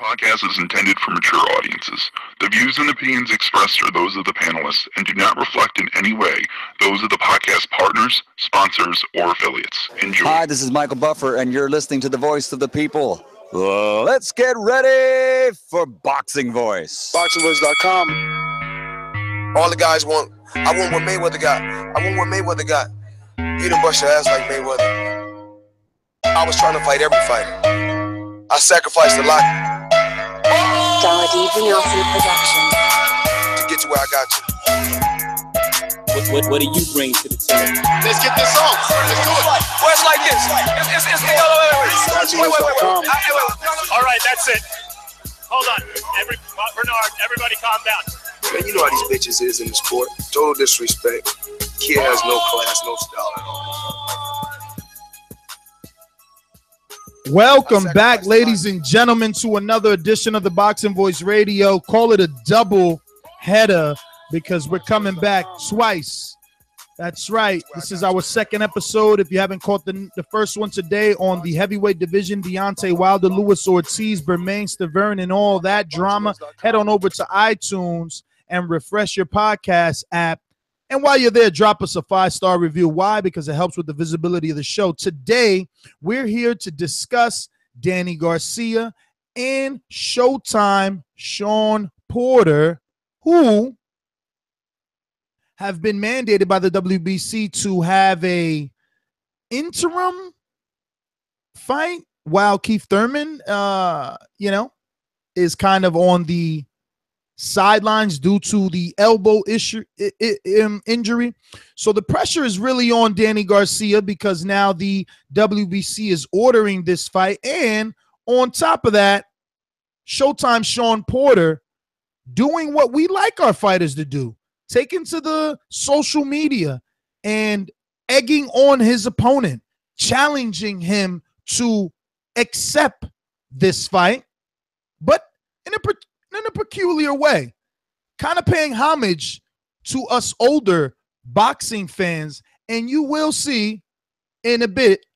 podcast is intended for mature audiences. The views and opinions expressed are those of the panelists and do not reflect in any way those of the podcast partners, sponsors, or affiliates. Enjoy. Hi, this is Michael Buffer, and you're listening to the voice of the people. Let's get ready for Boxing Voice. BoxingVoice.com. All the guys want, I want what Mayweather got. I want what Mayweather got. You done bust your ass like Mayweather. I was trying to fight every fighter. I sacrificed a lot to get to where I got to. What do you bring to the table? Let's get this on. Let's do it. Well, it's like this. Wait. All right, that's it. Hold on. Bernard, everybody calm down. Man, you know how these bitches is in this court. Total disrespect. Kid has no class, no style at all. Welcome back, ladies and gentlemen, to another edition of the Boxing Voice Radio. Call it a double header because we're coming back twice. That's right. This is our second episode. If you haven't caught the first one today on the heavyweight division, Deontay Wilder, Luis Ortiz, Bermain Stavern, and all that drama, head on over to iTunes and refresh your podcast app. And while you're there, drop us a 5-star review. Why? Because it helps with the visibility of the show. Today, we're here to discuss Danny Garcia and Showtime Shawn Porter, who have been mandated by the WBC to have a interim fight while Keith Thurman, is kind of on the sidelines due to the elbow injury. So the pressure is really on Danny Garcia because now the WBC is ordering this fight. And on top of that, Showtime Shawn Porter doing what we like our fighters to do, taking to the social media and egging on his opponent, challenging him to accept this fight, but in a peculiar way, kind of paying homage to us older boxing fans, and you will see in a bit.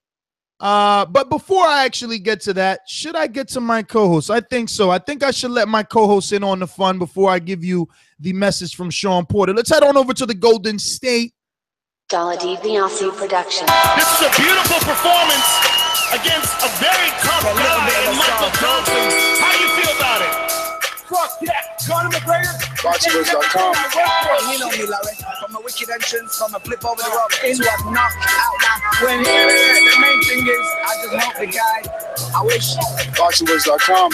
But before I actually get to that, should I get to my co-host? I think so. I think I should let my co-host in on the fun before I give you the message from Shawn Porter. Let's head on over to the Golden State. ThaBoxingvoice production. This is a beautiful performance against a very tough guy in Michael Johnson. How do you feel about it? Fuck that. Conor McGregor. BoxingVoice.com. You know me, Larry. From a wicked entrance, from a flip over the rope into a knockout. When the main thing is, I just hope the guy, I wish. BoxingVoice.com.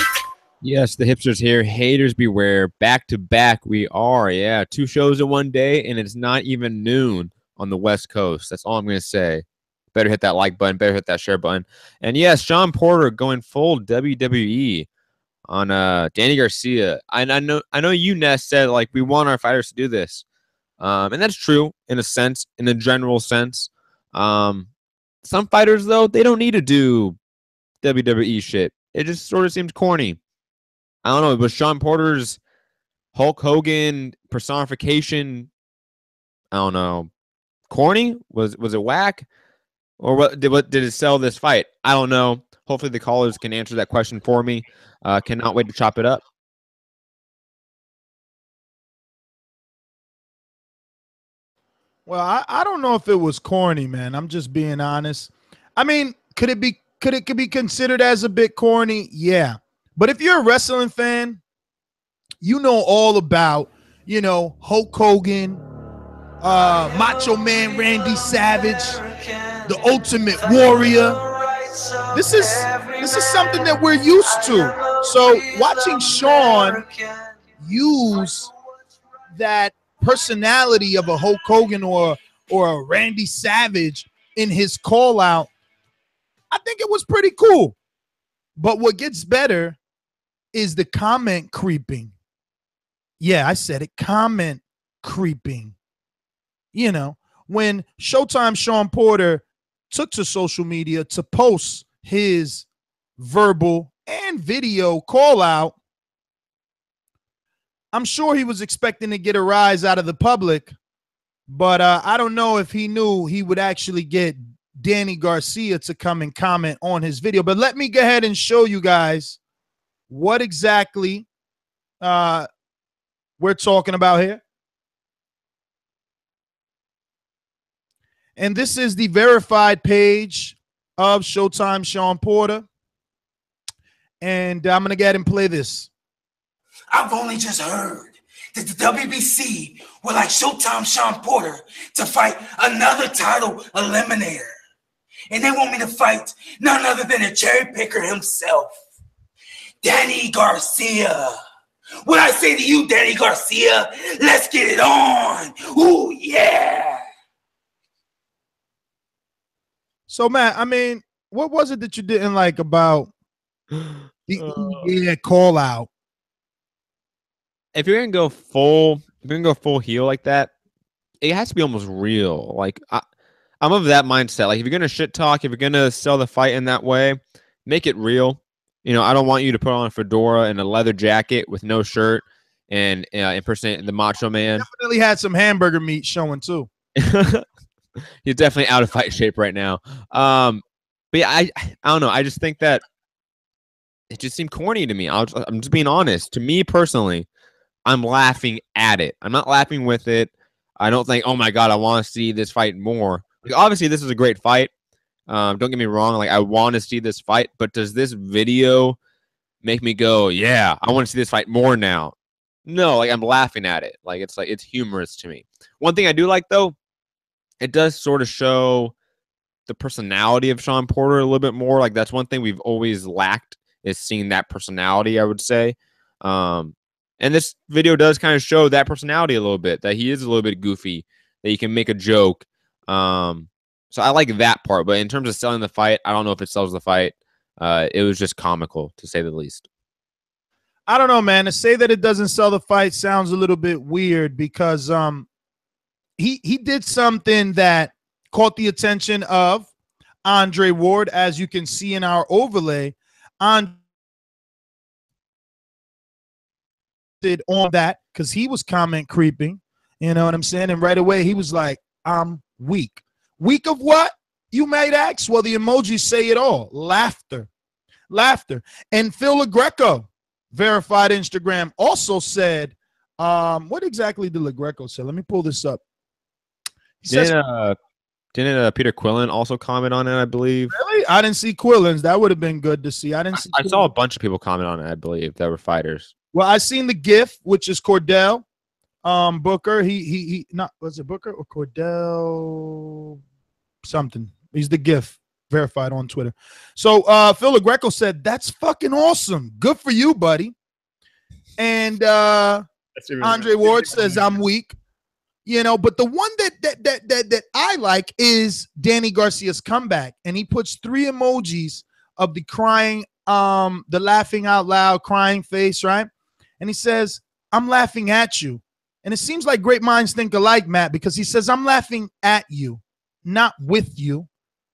Yes, the hipsters here. Haters beware. Back to back we are. Yeah, 2 shows in one day, and it's not even noon on the West Coast. That's all I'm going to say. Better hit that like button. Better hit that share button. And yes, Shawn Porter going full WWE on Danny Garcia. I know you, Ness, said like we want our fighters to do this, and that's true in a sense, in a general sense. Some fighters though, they don't need to do WWE shit. It just sort of seems corny. I don't know. Was Shawn Porter's Hulk Hogan personification, I don't know, corny? Was it whack, or what did it sell this fight? I don't know. Hopefully the callers can answer that question for me. Cannot wait to chop it up. Well, I don't know if it was corny, man. I'm just being honest. I mean, could it be considered as a bit corny? Yeah. But if you're a wrestling fan, you know all about, Hulk Hogan, Macho Man Randy Savage, the Ultimate Warrior. This is something that we're used to. So watching Shawn use that personality of a Hulk Hogan or a Randy Savage in his call out, I think it was pretty cool. But what gets better is the comment creeping. Yeah, I said it, comment creeping. When Showtime Shawn Porter took to social media to post his verbal and video call out, I'm sure he was expecting to get a rise out of the public, but I don't know if he knew he would actually get Danny Garcia to come and comment on his video. But let me go ahead and show you guys what exactly we're talking about here. And this is the verified page of Showtime Shawn Porter. And I'm going to get and play this. I've only just heard that the WBC would like Showtime Shawn Porter to fight another title eliminator. And they want me to fight none other than a cherry picker himself, Danny Garcia. What I say to you, Danny Garcia, let's get it on. Ooh, yeah. So, Matt, I mean, what was it that you didn't like about the call out? If you're gonna go full heel like that, it has to be almost real. Like I'm of that mindset. Like if you're gonna shit talk, if you're gonna sell the fight in that way, make it real. You know, I don't want you to put on a fedora and a leather jacket with no shirt and impersonate the Macho Man. Definitely had some hamburger meat showing too. He's definitely out of fight shape right now. But yeah, I don't know. I just think that it just seemed corny to me. I'm just being honest. To me personally, I'm laughing at it. I'm not laughing with it. I don't think, oh my God, I want to see this fight more. Like, obviously, this is a great fight. Don't get me wrong. Like, I want to see this fight, but does this video make me go, yeah, I want to see this fight more now? No, like I'm laughing at it. Like it's humorous to me. One thing I do like though, it does sort of show the personality of Shawn Porter a little bit more. Like that's one thing we've always lacked is seeing that personality, I would say. And this video does kind of show that personality a little bit, that he is a little bit goofy, that he can make a joke. So I like that part. But in terms of selling the fight, I don't know if it sells the fight. It was just comical, to say the least. I don't know, man. To say that it doesn't sell the fight sounds a little bit weird because he did something that caught the attention of Andre Ward, as you can see in our overlay. On that because he was comment creeping, you know what I'm saying? And right away he was like, I'm weak. Weak of what, you might ask? Well, the emojis say it all. Laughter. And Phil LaGreco, verified Instagram, also said, what exactly did LaGreco say? Let me pull this up. Didn't Peter Quillen also comment on it, I believe? Really? I didn't see Quillen's. That would have been good to see. I saw a bunch of people comment on it, I believe, that were fighters. Well, I seen the GIF, which is Cordell Booker. He not was it Booker or Cordell something? He's the GIF verified on Twitter. So Phil LaGreco said, "That's fucking awesome. Good for you, buddy." And Andre Ward says, "I'm weak." You know, but the one that I like is Danny Garcia's comeback, and he puts 3 emojis of the crying, the laughing out loud, crying face, right? And he says, I'm laughing at you. And it seems like great minds think alike, Matt, because he says, I'm laughing at you, not with you.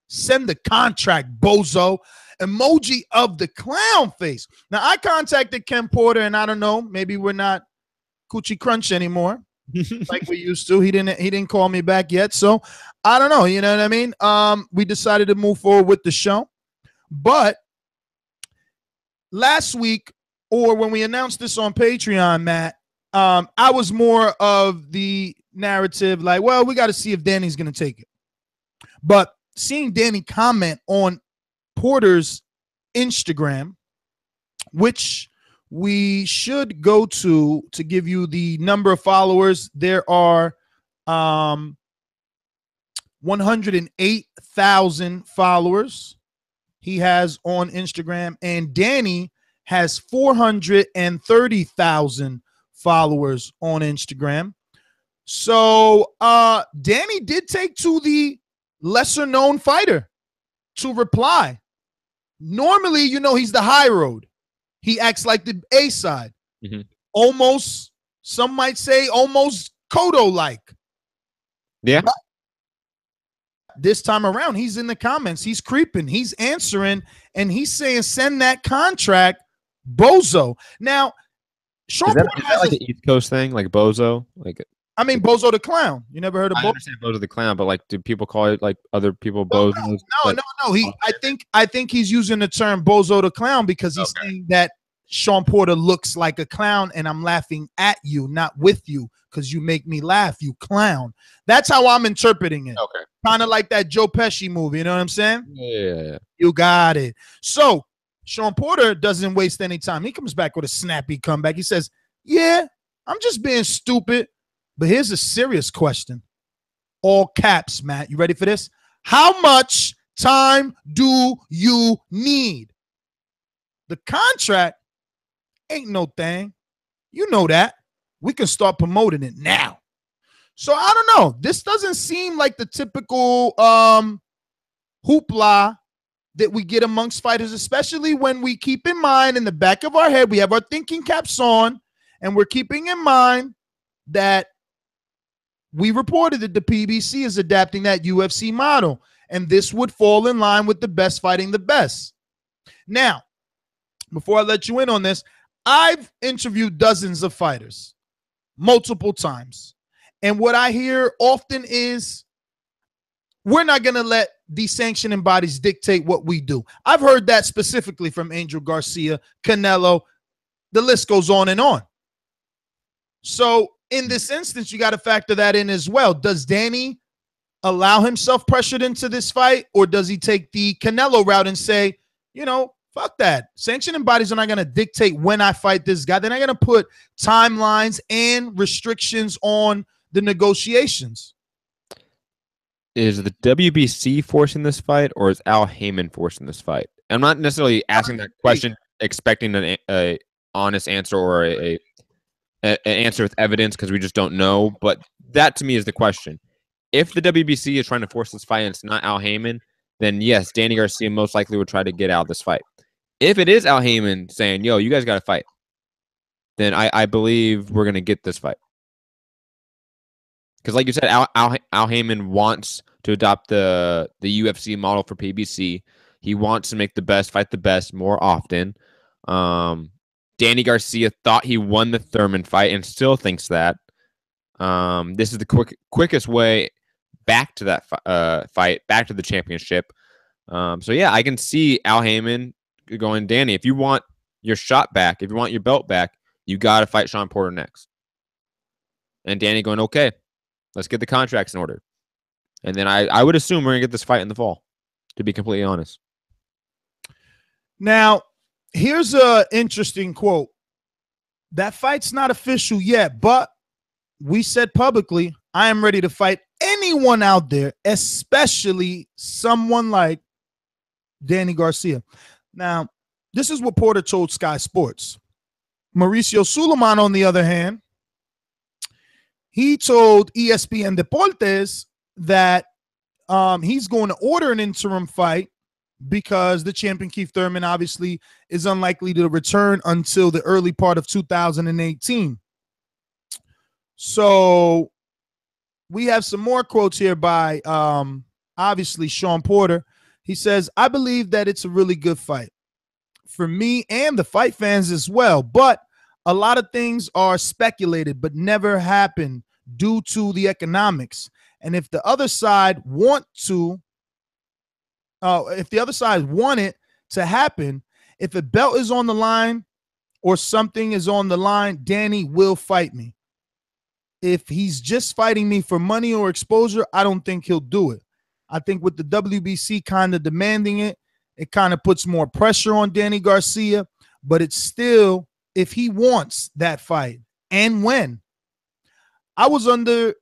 Send the contract, bozo. Emoji of the clown face. Now, I contacted Ken Porter, and I don't know, maybe we're not Coochie Crunch anymore like we used to. He didn't call me back yet. So I don't know. You know what I mean? We decided to move forward with the show. But last week, or when we announced this on Patreon, Matt, I was more of the narrative like, well, we got to see if Danny's going to take it. But seeing Danny comment on Porter's Instagram, which we should go to give you the number of followers. There are 108,000 followers he has on Instagram, and Danny has 430,000 followers on Instagram. So Danny did take to the lesser known fighter to reply. Normally, you know, he's the high road. He acts like the A side. Mm-hmm. Almost, some might say, almost Cotto-like. Yeah. But this time around, he's in the comments. He's creeping. He's answering, and he's saying, send that contract, bozo. Now, Shawn Porter is that like an East Coast thing, like bozo? Like, I mean, bozo the clown. You never heard of bozo? I understand bozo the clown, but like, do people call it like other people bozo? No. I think he's using the term bozo the clown because he's saying that Shawn Porter looks like a clown and I'm laughing at you, not with you, because you make me laugh, you clown. That's how I'm interpreting it. Okay. Kind of like that Joe Pesci movie, you know what I'm saying? Yeah. You got it. So Shawn Porter doesn't waste any time. He comes back with a snappy comeback. He says, yeah, I'm just being stupid. But here's a serious question. All caps, Matt. You ready for this? How much time do you need? The contract ain't no thing. You know that. We can start promoting it now. So I don't know. This doesn't seem like the typical hoopla that we get amongst fighters, especially when we keep in mind in the back of our head, we have our thinking caps on, and we're keeping in mind that we reported that the PBC is adapting that UFC model, and this would fall in line with the best fighting the best. Now, before I let you in on this, I've interviewed dozens of fighters multiple times. And what I hear often is, we're not going to let these sanctioning bodies dictate what we do. I've heard that specifically from Angel Garcia, Canelo. The list goes on and on. So in this instance, you got to factor that in as well. Does Danny allow himself pressured into this fight, or does he take the Canelo route and say, you know, fuck that. Sanctioning bodies are not going to dictate when I fight this guy. They're not going to put timelines and restrictions on the negotiations. Is the WBC forcing this fight, or is Al Heyman forcing this fight? I'm not necessarily asking that question expecting an honest answer or an answer with evidence, because we just don't know. But that to me is the question. If the WBC is trying to force this fight and it's not Al Heyman, then yes, Danny Garcia most likely would try to get out of this fight. If it is Al Heyman saying, yo, you guys got to fight, then I believe we're going to get this fight. Because like you said, Al Heyman wants to adopt the UFC model for PBC. He wants to make the best fight the best more often. Danny Garcia thought he won the Thurman fight and still thinks that. This is the quickest way back to that fight, back to the championship. So yeah, I can see Al Heyman going, Danny, if you want your shot back, if you want your belt back, you got to fight Shawn Porter next. And Danny going, okay, let's get the contracts in order. And then I would assume we're going to get this fight in the fall, to be completely honest. Now, here's an interesting quote. That fight's not official yet, but we said publicly, I am ready to fight anyone out there, especially someone like Danny Garcia. Now, this is what Porter told Sky Sports. Mauricio Suleiman, on the other hand, he told ESPN Deportes that he's going to order an interim fight because the champion Keith Thurman obviously is unlikely to return until the early part of 2018. So we have some more quotes here by obviously Shawn Porter. He says, I believe that it's a really good fight for me and the fight fans as well, but a lot of things are speculated but never happen due to the economics. And if the other side want it to happen, if a belt is on the line or something is on the line, Danny will fight me. If he's just fighting me for money or exposure, I don't think he'll do it. I think with the WBC kind of demanding it, it kind of puts more pressure on Danny Garcia, but it's still, if he wants that fight and when. I was on the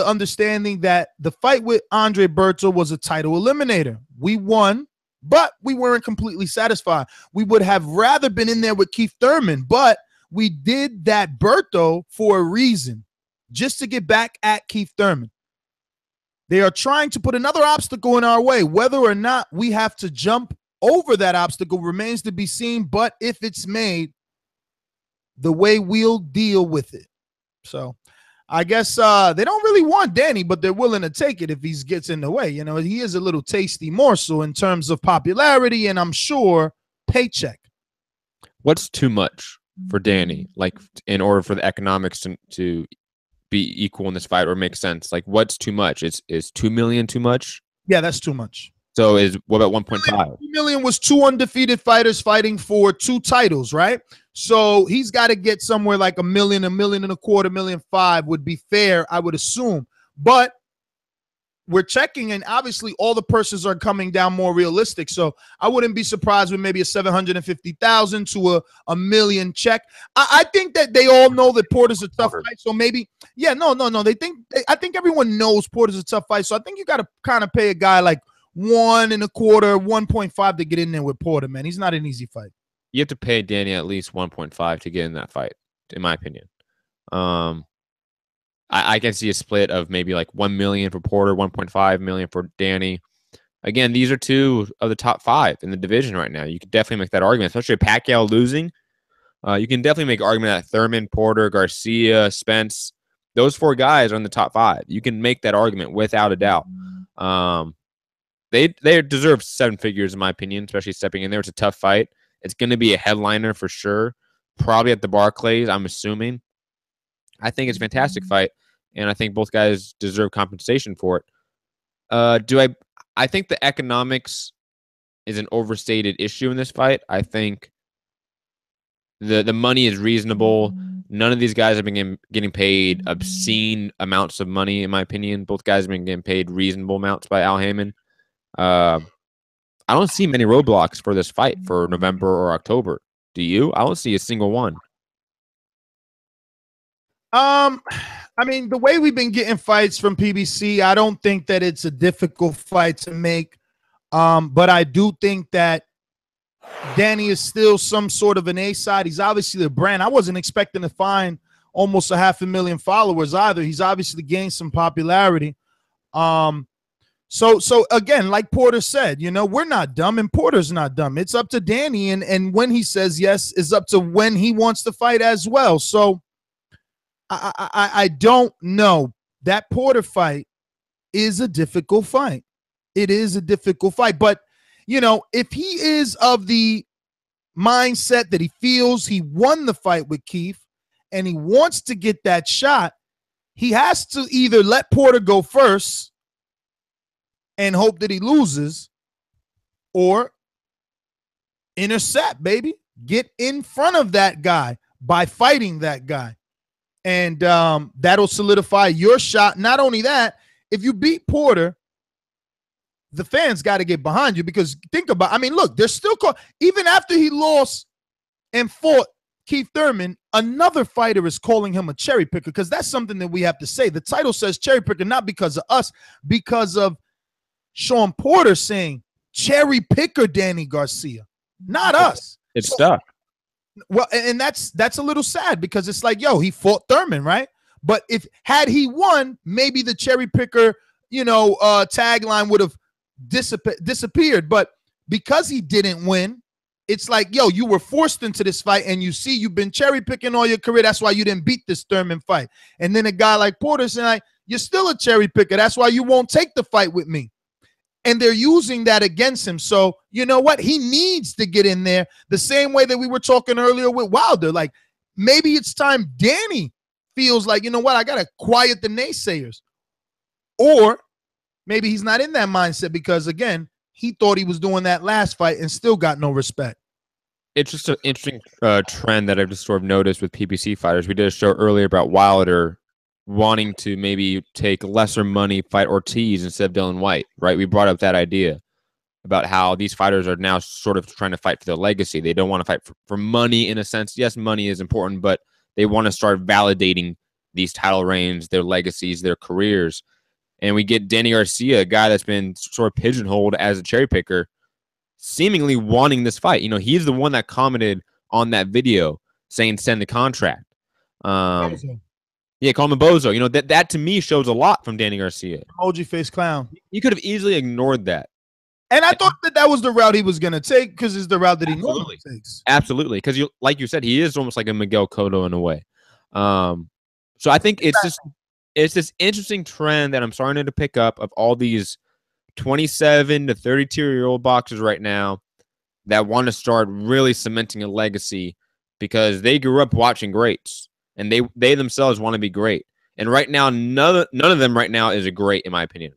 understanding that the fight with Andre Berto was a title eliminator. We won, but we weren't completely satisfied. We would have rather been in there with Keith Thurman, but we did that Berto for a reason, just to get back at Keith Thurman. They are trying to put another obstacle in our way. Whether or not we have to jump over that obstacle remains to be seen, but if it's made, the way we'll deal with it. So I guess they don't really want Danny, but they're willing to take it if he gets in the way. You know, he is a little tasty morsel in terms of popularity and I'm sure paycheck. What's too much for Danny, like in order for the economics to be equal in this fight or make sense? Like, what's too much? Is $2 million too much? Yeah, that's too much. So what about 1.5? 2 million was 2 undefeated fighters fighting for 2 titles, right? So he's got to get somewhere like $1 million, $1.25 million, $1.5 million would be fair, I would assume. But we're checking, and obviously all the purses are coming down more realistic. So I wouldn't be surprised with maybe a 750,000 to a $1 million check. I think that they all know that Porter's a tough fight. So maybe, no. I think everyone knows Porter's a tough fight. So I think you got to kind of pay a guy like 1.25, 1.5 to get in there with Porter, man. He's not an easy fight. You have to pay Danny at least 1.5 to get in that fight, in my opinion. I can see a split of maybe like 1 million for Porter, 1.5 million for Danny. Again, these are 2 of the top 5 in the division right now. You could definitely make that argument, especially Pacquiao losing. You can definitely make an argument that Thurman, Porter, Garcia, Spence, those 4 guys are in the top 5. You can make that argument without a doubt. They deserve 7 figures, in my opinion, especially stepping in there. It's a tough fight. It's going to be a headliner for sure, probably at the Barclays, I'm assuming. I think it's a fantastic fight, and I think both guys deserve compensation for it. I think the economics is an overstated issue in this fight. I think the money is reasonable. None of these guys have been getting paid obscene amounts of money, in my opinion. Both guys have been getting paid reasonable amounts by Al Heyman. I don't see many roadblocks for this fight for November or October. Do you? I don't see a single one. I mean, the way we've been getting fights from PBC, I don't think that it's a difficult fight to make. But I do think that Danny is still some sort of an A side. He's obviously the brand. I wasn't expecting to find almost 500,000 followers either. He's obviously gained some popularity. So again, like Porter said, we're not dumb and Porter's not dumb. It's up to Danny, and when he says yes is up to when he wants to fight as well. So I don't know. That Porter fight is a difficult fight. It is a difficult fight. But, if he is of the mindset that he feels he won the fight with Keith and he wants to get that shot, he has to either let Porter go first and hope that he loses, or intercept, baby. Get in front of that guy by fighting that guy. And that'll solidify your shot. Not only that, if you beat Porter, the fans got to get behind you, because think about, look, they're still even after he lost and fought Keith Thurman, another fighter is calling him a cherry picker, because that's something that we have to say. The title says cherry picker, not because of us, because of Shawn Porter saying cherry picker Danny Garcia, not us. It's stuck. Well, and that's a little sad, because it's like, he fought Thurman, right? But had he won, maybe the cherry picker, tagline would have disappeared. But because he didn't win, it's like, you were forced into this fight, and you've been cherry picking all your career. That's why you didn't beat this Thurman fight. And then a guy like Porter saying, you're still a cherry picker. That's why you won't take the fight with me. And they're using that against him. So, you know what? He needs to get in there the same way that we were talking earlier with Wilder. Like, maybe it's time Danny feels like, I got to quiet the naysayers. Or maybe he's not in that mindset because, again, he thought he was doing that last fight and still got no respect. It's just an interesting trend that I've just sort of noticed with PBC fighters. We did a show earlier about Wilder wanting to maybe take lesser money, fight Ortiz instead of Dylan White, right? We brought up that idea about how these fighters are now sort of trying to fight for their legacy. They don't want to fight for money in a sense. Yes, money is important, but they want to start validating these title reigns, their legacies, their careers. And we get Danny Garcia, a guy that's been sort of pigeonholed as a cherry picker, seemingly wanting this fight. He's the one that commented on that video saying send the contract. Yeah, call him a bozo. That to me shows a lot from Danny Garcia. Emoji face clown. You could have easily ignored that. And I thought that was the route he was going to take, because it's the route that he normally takes. Absolutely. Because like you said, he is almost like a Miguel Cotto in a way. So I think it's this interesting trend that I'm starting to pick up of all these 27 to 32-year-old boxers right now that want to start really cementing a legacy because they grew up watching greats. And they themselves want to be great. And right now, none of them right now is a great, in my opinion.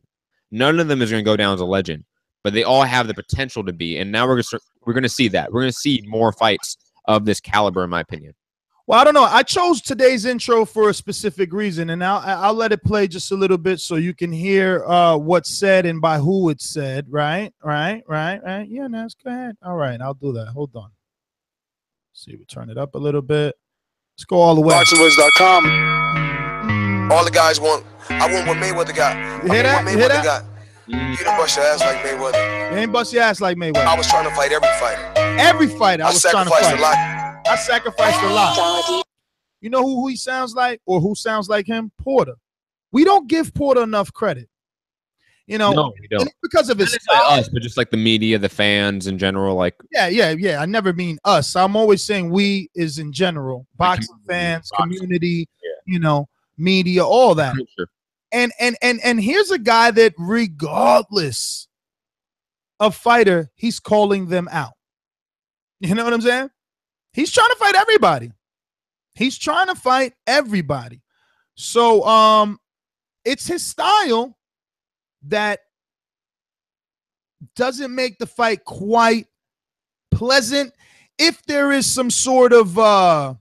None of them is going to go down as a legend. but they all have the potential to be. And now we're going to see that. We're going to see more fights of this caliber, in my opinion. Well, I don't know. I chose today's intro for a specific reason, and I'll let it play just a little bit so you can hear what's said and by who it's said. Right. Yeah, Nas, go ahead. All right, I'll do that. Hold on. See, we turn it up a little bit. Let's go all the way. ThaBoxingvoice.com. All the guys want. I want what Mayweather got. You hear that? You hear that? You don't bust your ass like Mayweather. You ain't bust your ass like Mayweather. I was trying to fight every fighter. Every fighter I was trying to fight. A lot. I sacrificed a lot. You know who he sounds like, or who sounds like him? Porter. We don't give Porter enough credit. You know, no, we don't. Because of his style. Us, but just like the media, the fans in general. Like, yeah. I never mean us. I'm always saying we is in general. Boxing fans, community, you know, media, all that. Sure. And here's a guy that regardless of fighter, he's calling them out. You know what I'm saying? He's trying to fight everybody. So it's his style that doesn't make the fight quite pleasant if there is some sort of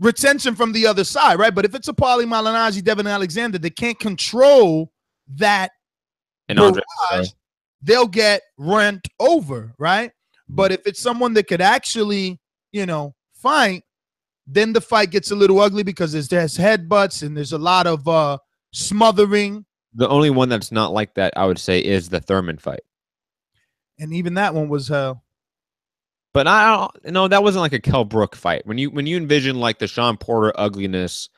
retention from the other side, right? But if it's a Paulie Malignaggi, Devin Alexander, they can't control that barrage, they'll get rent over, right? But if it's someone that could actually, you know, fight, then the fight gets a little ugly because there's headbutts and there's a lot of smothering. The only one that's not like that, I would say, is the Thurman fight. And even that one was hell. But I don't know, that wasn't like a Kell Brook fight. When you envision like the Shawn Porter ugliness,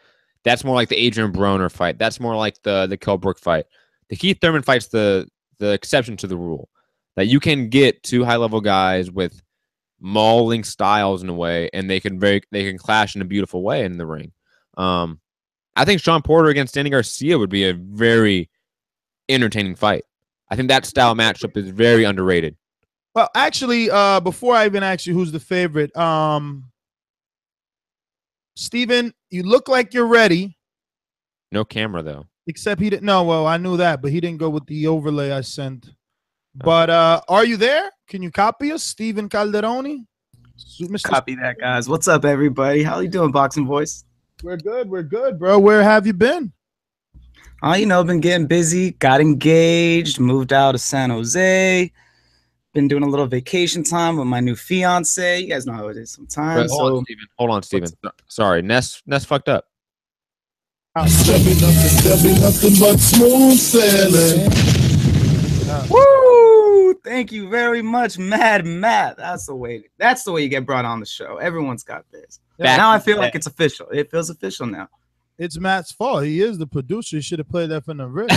that's more like the Adrian Broner fight. That's more like the Kell Brook fight. The Keith Thurman fight's the exception to the rule. That you can get two high-level guys with mauling styles in a way, and they can clash in a beautiful way in the ring. I think Shawn Porter against Danny Garcia would be a very entertaining fight. I think that style matchup is very underrated. Well, actually, before I even ask you who's the favorite, Steven, you look like you're ready. No camera, though. Except he didn't. No, well, I knew that, but he didn't go with the overlay I sent. But are you there? Can you copy us, Steven Calderoni? Copy that, guys. What's up, everybody? How you doing, Boxing Voice? We're good, bro. Where have you been? You know, been getting busy, got engaged, moved out of San Jose, been doing a little vacation time with my new fiance. You guys know how it is sometimes. Hold on, Steven. Sorry, Ness fucked up. Stepping nothing but smooth sailing. Woo! Thank you very much, Mad Matt. That's the way you get brought on the show. Everyone's got this. Now I feel like it's official. It feels official now. It's Matt's fault. He is the producer. He should have played that from the rip.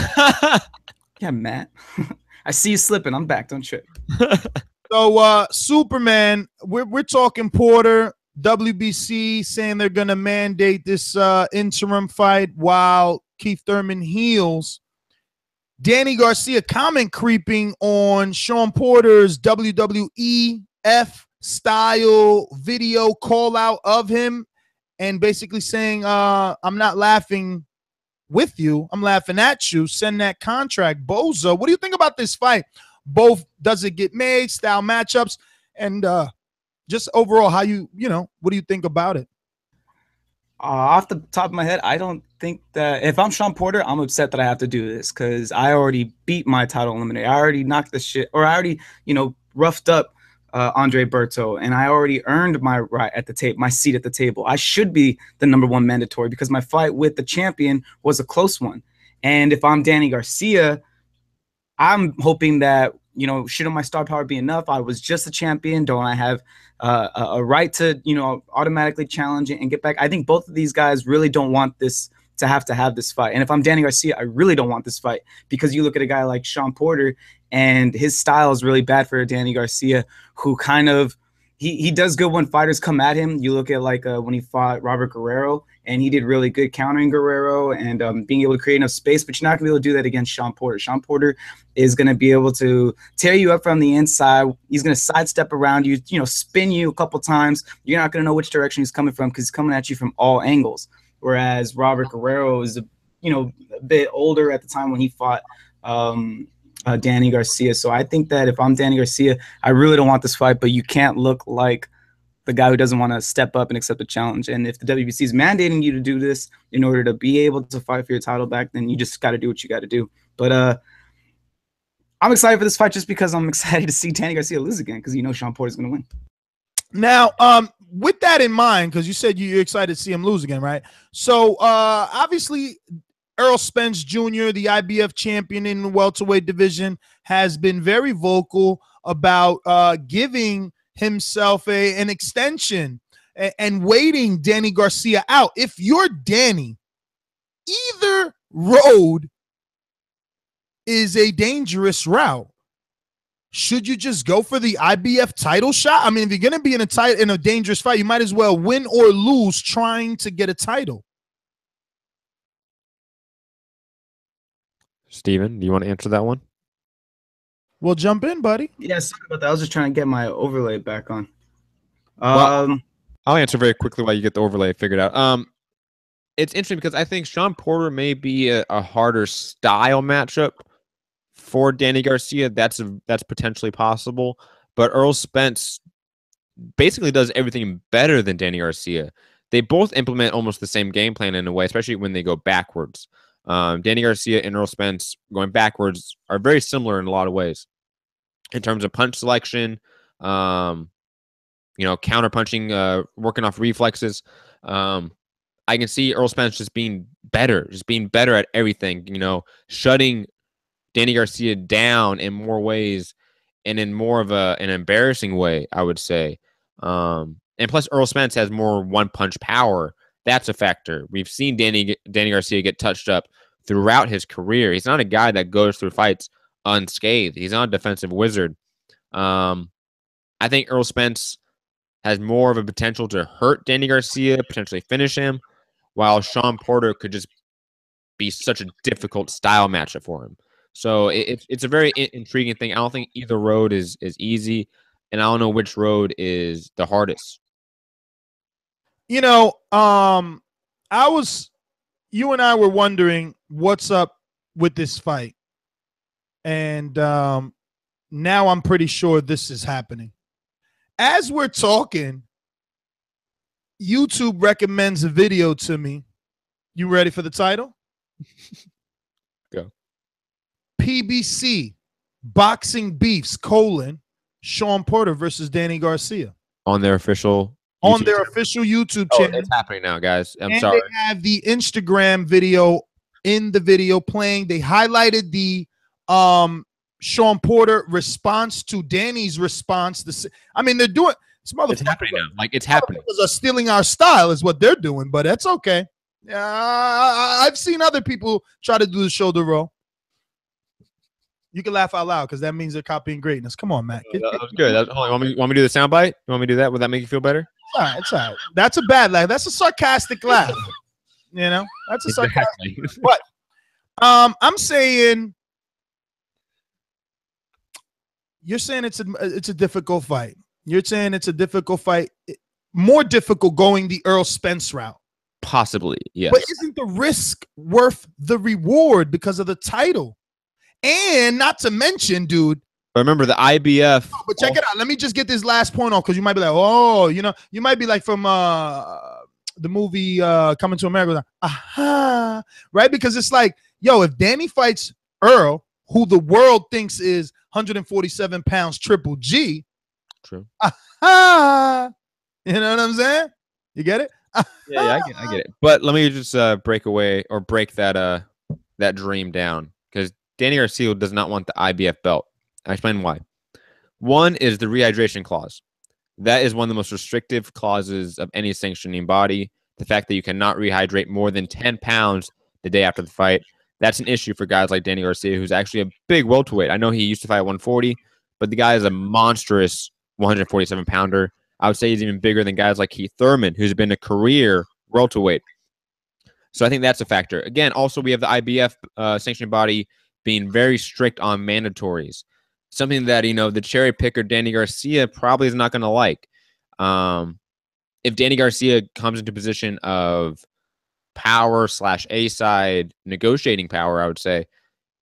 Yeah, Matt. I see you slipping. I'm back. Don't trip. So, Superman, we're talking Porter, WBC saying they're going to mandate this interim fight while Keith Thurman heals. Danny Garcia comment creeping on Shawn Porter's WWEF style video call out of him and basically saying, I'm not laughing with you. I'm laughing at you. Send that contract, bozo. What do you think about this fight? Both, does it get made, style matchups, and just overall, how what do you think about it? Off the top of my head, I don't think that if I'm Shawn Porter, I'm upset that I have to do this because I already beat my title eliminator. I already knocked the shit, or I already, roughed up Andre Berto, and I already earned my right at the table, my seat at the table. I should be the #1 mandatory because my fight with the champion was a close one. And if I'm Danny Garcia, I'm hoping that, shouldn't my star power be enough? I was just a champion. Don't I have a right to, automatically challenge it and get back? I think both of these guys really don't want this to have this fight. And if I'm Danny Garcia, I really don't want this fight because you look at a guy like Shawn Porter and his style is really bad for Danny Garcia, who kind of, he does good when fighters come at him. You look at when he fought Robert Guerrero, and he did really good countering Guerrero and being able to create enough space, but you're not going to be able to do that against Shawn Porter. Shawn Porter is going to be able to tear you up from the inside. He's going to sidestep around you, spin you a couple times. You're not going to know which direction he's coming from because he's coming at you from all angles. Whereas Robert Guerrero is, a bit older at the time when he fought Danny Garcia. So I think that if I'm Danny Garcia, I really don't want this fight, but you can't look like the guy who doesn't want to step up and accept the challenge. And if the WBC is mandating you to do this in order to be able to fight for your title back, then you just got to do what you got to do. But I'm excited for this fight just because I'm excited to see Danny Garcia lose again, because Shawn Porter's going to win. Now, with that in mind, because you said you're excited to see him lose again, right? So obviously, Errol Spence Jr., the IBF champion in the welterweight division, has been very vocal about giving himself an extension and waiting Danny Garcia out. If you're Danny, either road is a dangerous route. Should you just go for the IBF title shot? I mean, if you're going to be in a dangerous fight, you might as well win or lose trying to get a title. Steven, do you want to answer that one? Well, jump in, buddy. Yeah, sorry about that. I was just trying to get my overlay back on. Well, I'll answer very quickly while you get the overlay figured out. It's interesting because I think Shawn Porter may be a harder style matchup for Danny Garcia. That's potentially possible. But Errol Spence basically does everything better than Danny Garcia. They both implement almost the same game plan in a way, especially when they go backwards. Danny Garcia and Errol Spence going backwards are very similar in a lot of ways. In terms of punch selection, counter punching, working off reflexes. I can see Errol Spence just being better at everything, shutting Danny Garcia down in more ways and in more of an embarrassing way, I would say. And plus Errol Spence has more one-punch power. That's a factor. We've seen Danny Garcia get touched up throughout his career. He's not a guy that goes through fights unscathed. He's not a defensive wizard. I think Errol Spence has more of a potential to hurt Danny Garcia, potentially finish him, while Shawn Porter could just be such a difficult style matchup for him. So it's a very intriguing thing. I don't think either road is easy, and I don't know which road is the hardest. You and I were wondering what's up with this fight. And now I'm pretty sure this is happening. As we're talking, YouTube recommends a video to me. You ready for the title? Go. PBC, Boxing Beefs, Shawn Porter versus Danny Garcia. On their official YouTube channel. It's happening now, guys. I'm sorry. They have the Instagram video in the video playing. They highlighted the Shawn Porter response to Danny's response. I mean, they're doing this. It's happening now. Like, it's happening. Are stealing our style is what they're doing, but that's okay. I've seen other people try to do the shoulder roll. You can laugh out loud because that means they're copying greatness. Come on, Matt. That was good. Want me to do the soundbite? You want me to do that? Would that make you feel better? It's all right. That's a bad laugh. That's a sarcastic laugh. That's a sarcastic. But I'm saying you're saying it's a difficult fight. You're saying it's a difficult fight, more difficult going the Errol Spence route. Possibly, yes. But isn't the risk worth the reward because of the title? And not to mention, dude. But remember the IBF. But check it out. Let me just get this last point off because you might be like, oh, you might be like from the movie Coming to America. Like, aha, right? Because it's like, yo, if Danny fights Earl, who the world thinks is 147 pounds Triple G. True. Aha. You know what I'm saying? You get it? Yeah, I get it. But let me just break that dream down, because Danny Garcia does not want the IBF belt. I explain why. One is the rehydration clause. That is one of the most restrictive clauses of any sanctioning body. The fact that you cannot rehydrate more than 10 pounds the day after the fight. That's an issue for guys like Danny Garcia, who's actually a big welterweight. I know he used to fight 140, but the guy is a monstrous 147 pounder. I would say he's even bigger than guys like Keith Thurman, who's been a career welterweight. So I think that's a factor. Again, also we have the IBF sanctioning body being very strict on mandatories. Something that, the cherry picker Danny Garcia probably is not going to like. If Danny Garcia comes into position of power / A-side negotiating power, I would say,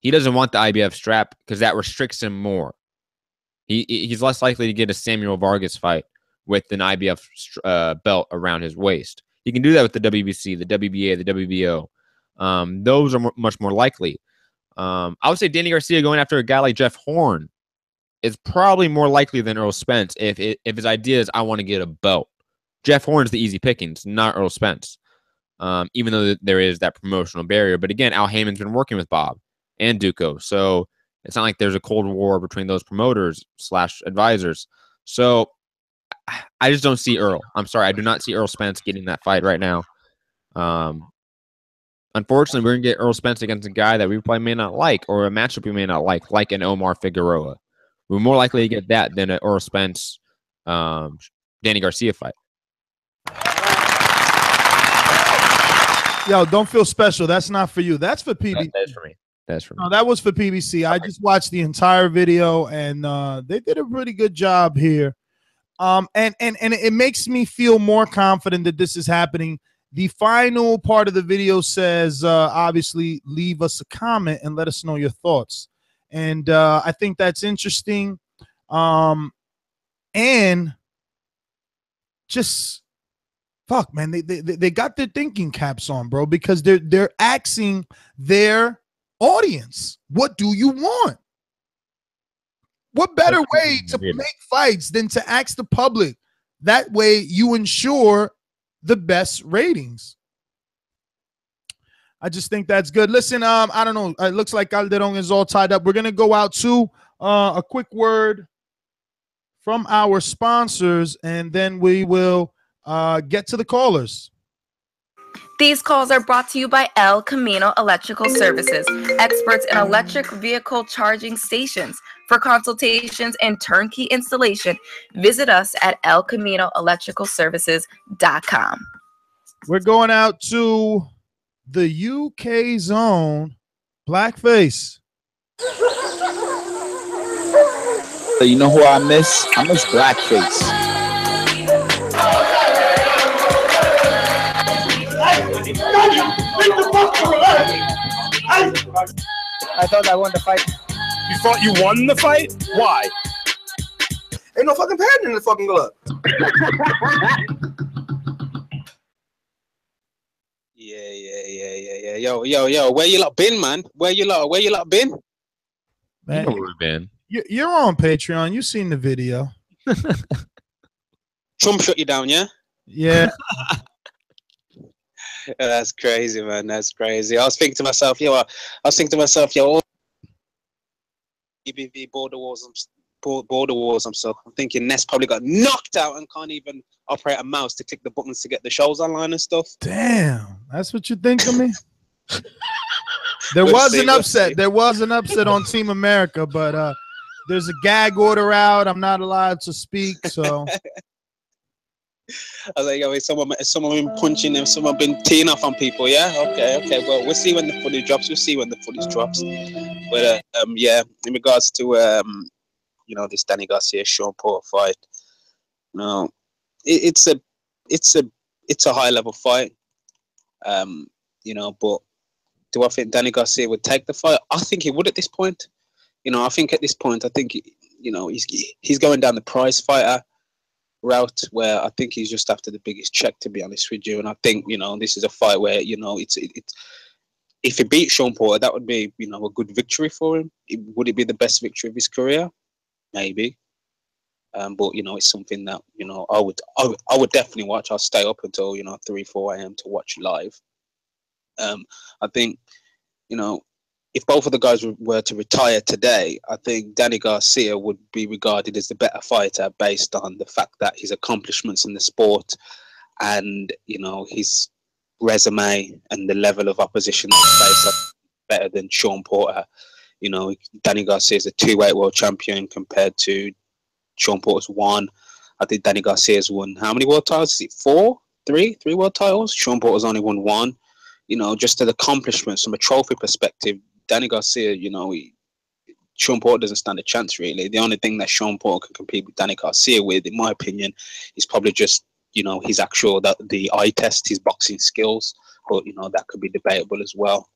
He doesn't want the IBF strap because that restricts him more. He's less likely to get a Samuel Vargas fight with an IBF belt around his waist. He can do that with the WBC, the WBA, the WBO. Those are much more likely. I would say Danny Garcia going after a guy like Jeff Horn is probably more likely than Errol Spence if his idea is I want to get a belt. Jeff Horn's the easy pickings, not Errol Spence, even though there is that promotional barrier. But again, Al Heyman's been working with Bob and Duco, so it's not like there's a cold war between those promoters / advisors. So I just don't see Earl. I'm sorry, I do not see Errol Spence getting that fight right now. Unfortunately, we're going to get Errol Spence against a guy that we probably may not like, or a matchup we may not like an Omar Figueroa. We're more likely to get that than an Errol Spence, Danny Garcia fight. Yo, don't feel special. That's not for you. That's for PBC. That's for me. That's for me. No, that was for PBC. I just watched the entire video, and they did a pretty good job here. And it makes me feel more confident that this is happening. The final part of the video says, obviously, leave us a comment and let us know your thoughts. And I think that's interesting. And just fuck, man, they got their thinking caps on, bro, because they're asking their audience, what do you want? What better way to make fights than to ask the public? That way you ensure the best ratings. I just think that's good. Listen, I don't know. It looks like Calderon is all tied up. We're going to go out to a quick word from our sponsors, and then we will get to the callers. These calls are brought to you by El Camino Electrical Services, experts in electric vehicle charging stations. For consultations and turnkey installation, visit us at elcaminoelectricalservices.com. We're going out to the UK zone. Blackface. So you know who I miss? I miss Blackface. I thought I won the fight. You thought you won the fight? Why? Ain't no fucking pad in the fucking glove. Yeah. Yo. Where you lot been, man? Where you lot been? Man, you know where we've been. You're on Patreon. You've seen the video. Trump shut you down, yeah? Yeah. That's crazy, man. That's crazy. I was thinking to myself, all EBV border wars and stuff. I'm thinking Ness probably got knocked out and can't even operate a mouse to click the buttons to get the shows online and stuff. Damn, that's what you think of me? There was an upset. There was an upset on Team America, but there's a gag order out. I'm not allowed to speak, so. I was like, someone been punching them, someone been teeing off on people, yeah? Okay. Well, we'll see when the footage drops. But yeah, in regards to this Danny Garcia Shawn Porter fight, it's a high level fight. But do I think Danny Garcia would take the fight? I think he would at this point. I think he's going down the prize fighter route, where I think he's just after the biggest check, to be honest with you. And I think this is a fight where it's if he beats Shawn Porter, that would be a good victory for him. Would it be the best victory of his career? Maybe. But it's something that I would definitely watch. I'll stay up until 3-4 a.m. to watch live. I think if both of the guys were to retire today, I think Danny Garcia would be regarded as the better fighter based on the fact that his accomplishments in the sport and, his resume and the level of opposition that he faced are better than Shawn Porter. Danny Garcia is a 2-weight world champion compared to Shawn Porter's 1. I think Danny Garcia's won how many world titles? Is it 4? 3 world titles? Shawn Porter's only won 1. Just the accomplishments from a trophy perspective, Danny Garcia, Shawn Porter doesn't stand a chance, really. The only thing that Shawn Porter can compete with Danny Garcia with, in my opinion, is probably just, his actual, the eye test, his boxing skills. But, that could be debatable as well.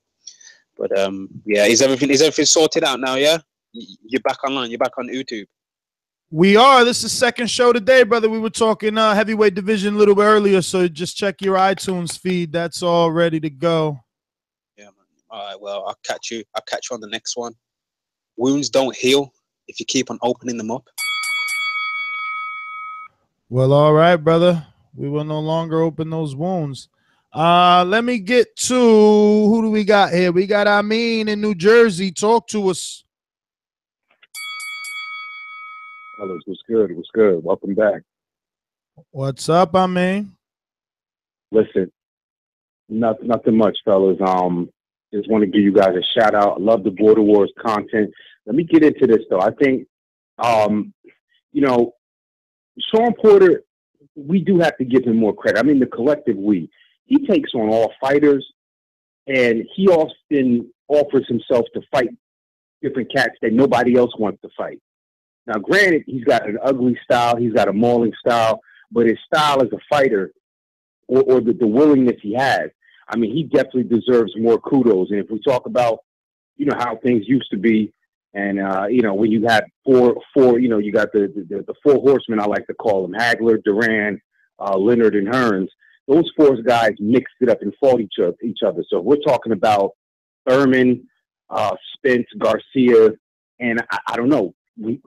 But yeah, is everything sorted out now? Yeah, you're back online. You're back on YouTube. We are. This is second show today, brother. We were talking heavyweight division a little bit earlier, so just check your iTunes feed. That's all ready to go. Yeah, man. All right. Well, I'll catch you on the next one. Wounds don't heal if you keep on opening them up. Well, all right, brother. We will no longer open those wounds. Let me get to who do we got here? We got Amin in New Jersey. Talk to us. Fellas, what's good? What's good? Welcome back. What's up, Amin? Listen, nothing much, fellas. Just want to give you guys a shout out. I love the Border Wars content. Let me get into this though. I think, you know, Shawn Porter, we do have to give him more credit. I mean, the collective we. He takes on all fighters, and he often offers himself to fight different cats that nobody else wants to fight. Now, granted, he's got an ugly style, he's got a mauling style, but his style as a fighter, or the willingness he has, I mean, he definitely deserves more kudos. And if we talk about, you know, how things used to be, and you know, when you had four, you know, you got the four horsemen, I like to call them, Hagler, Duran, Leonard, and Hearns. Those four guys mixed it up and fought each other. So we're talking about Thurman, Spence, Garcia, and I don't know.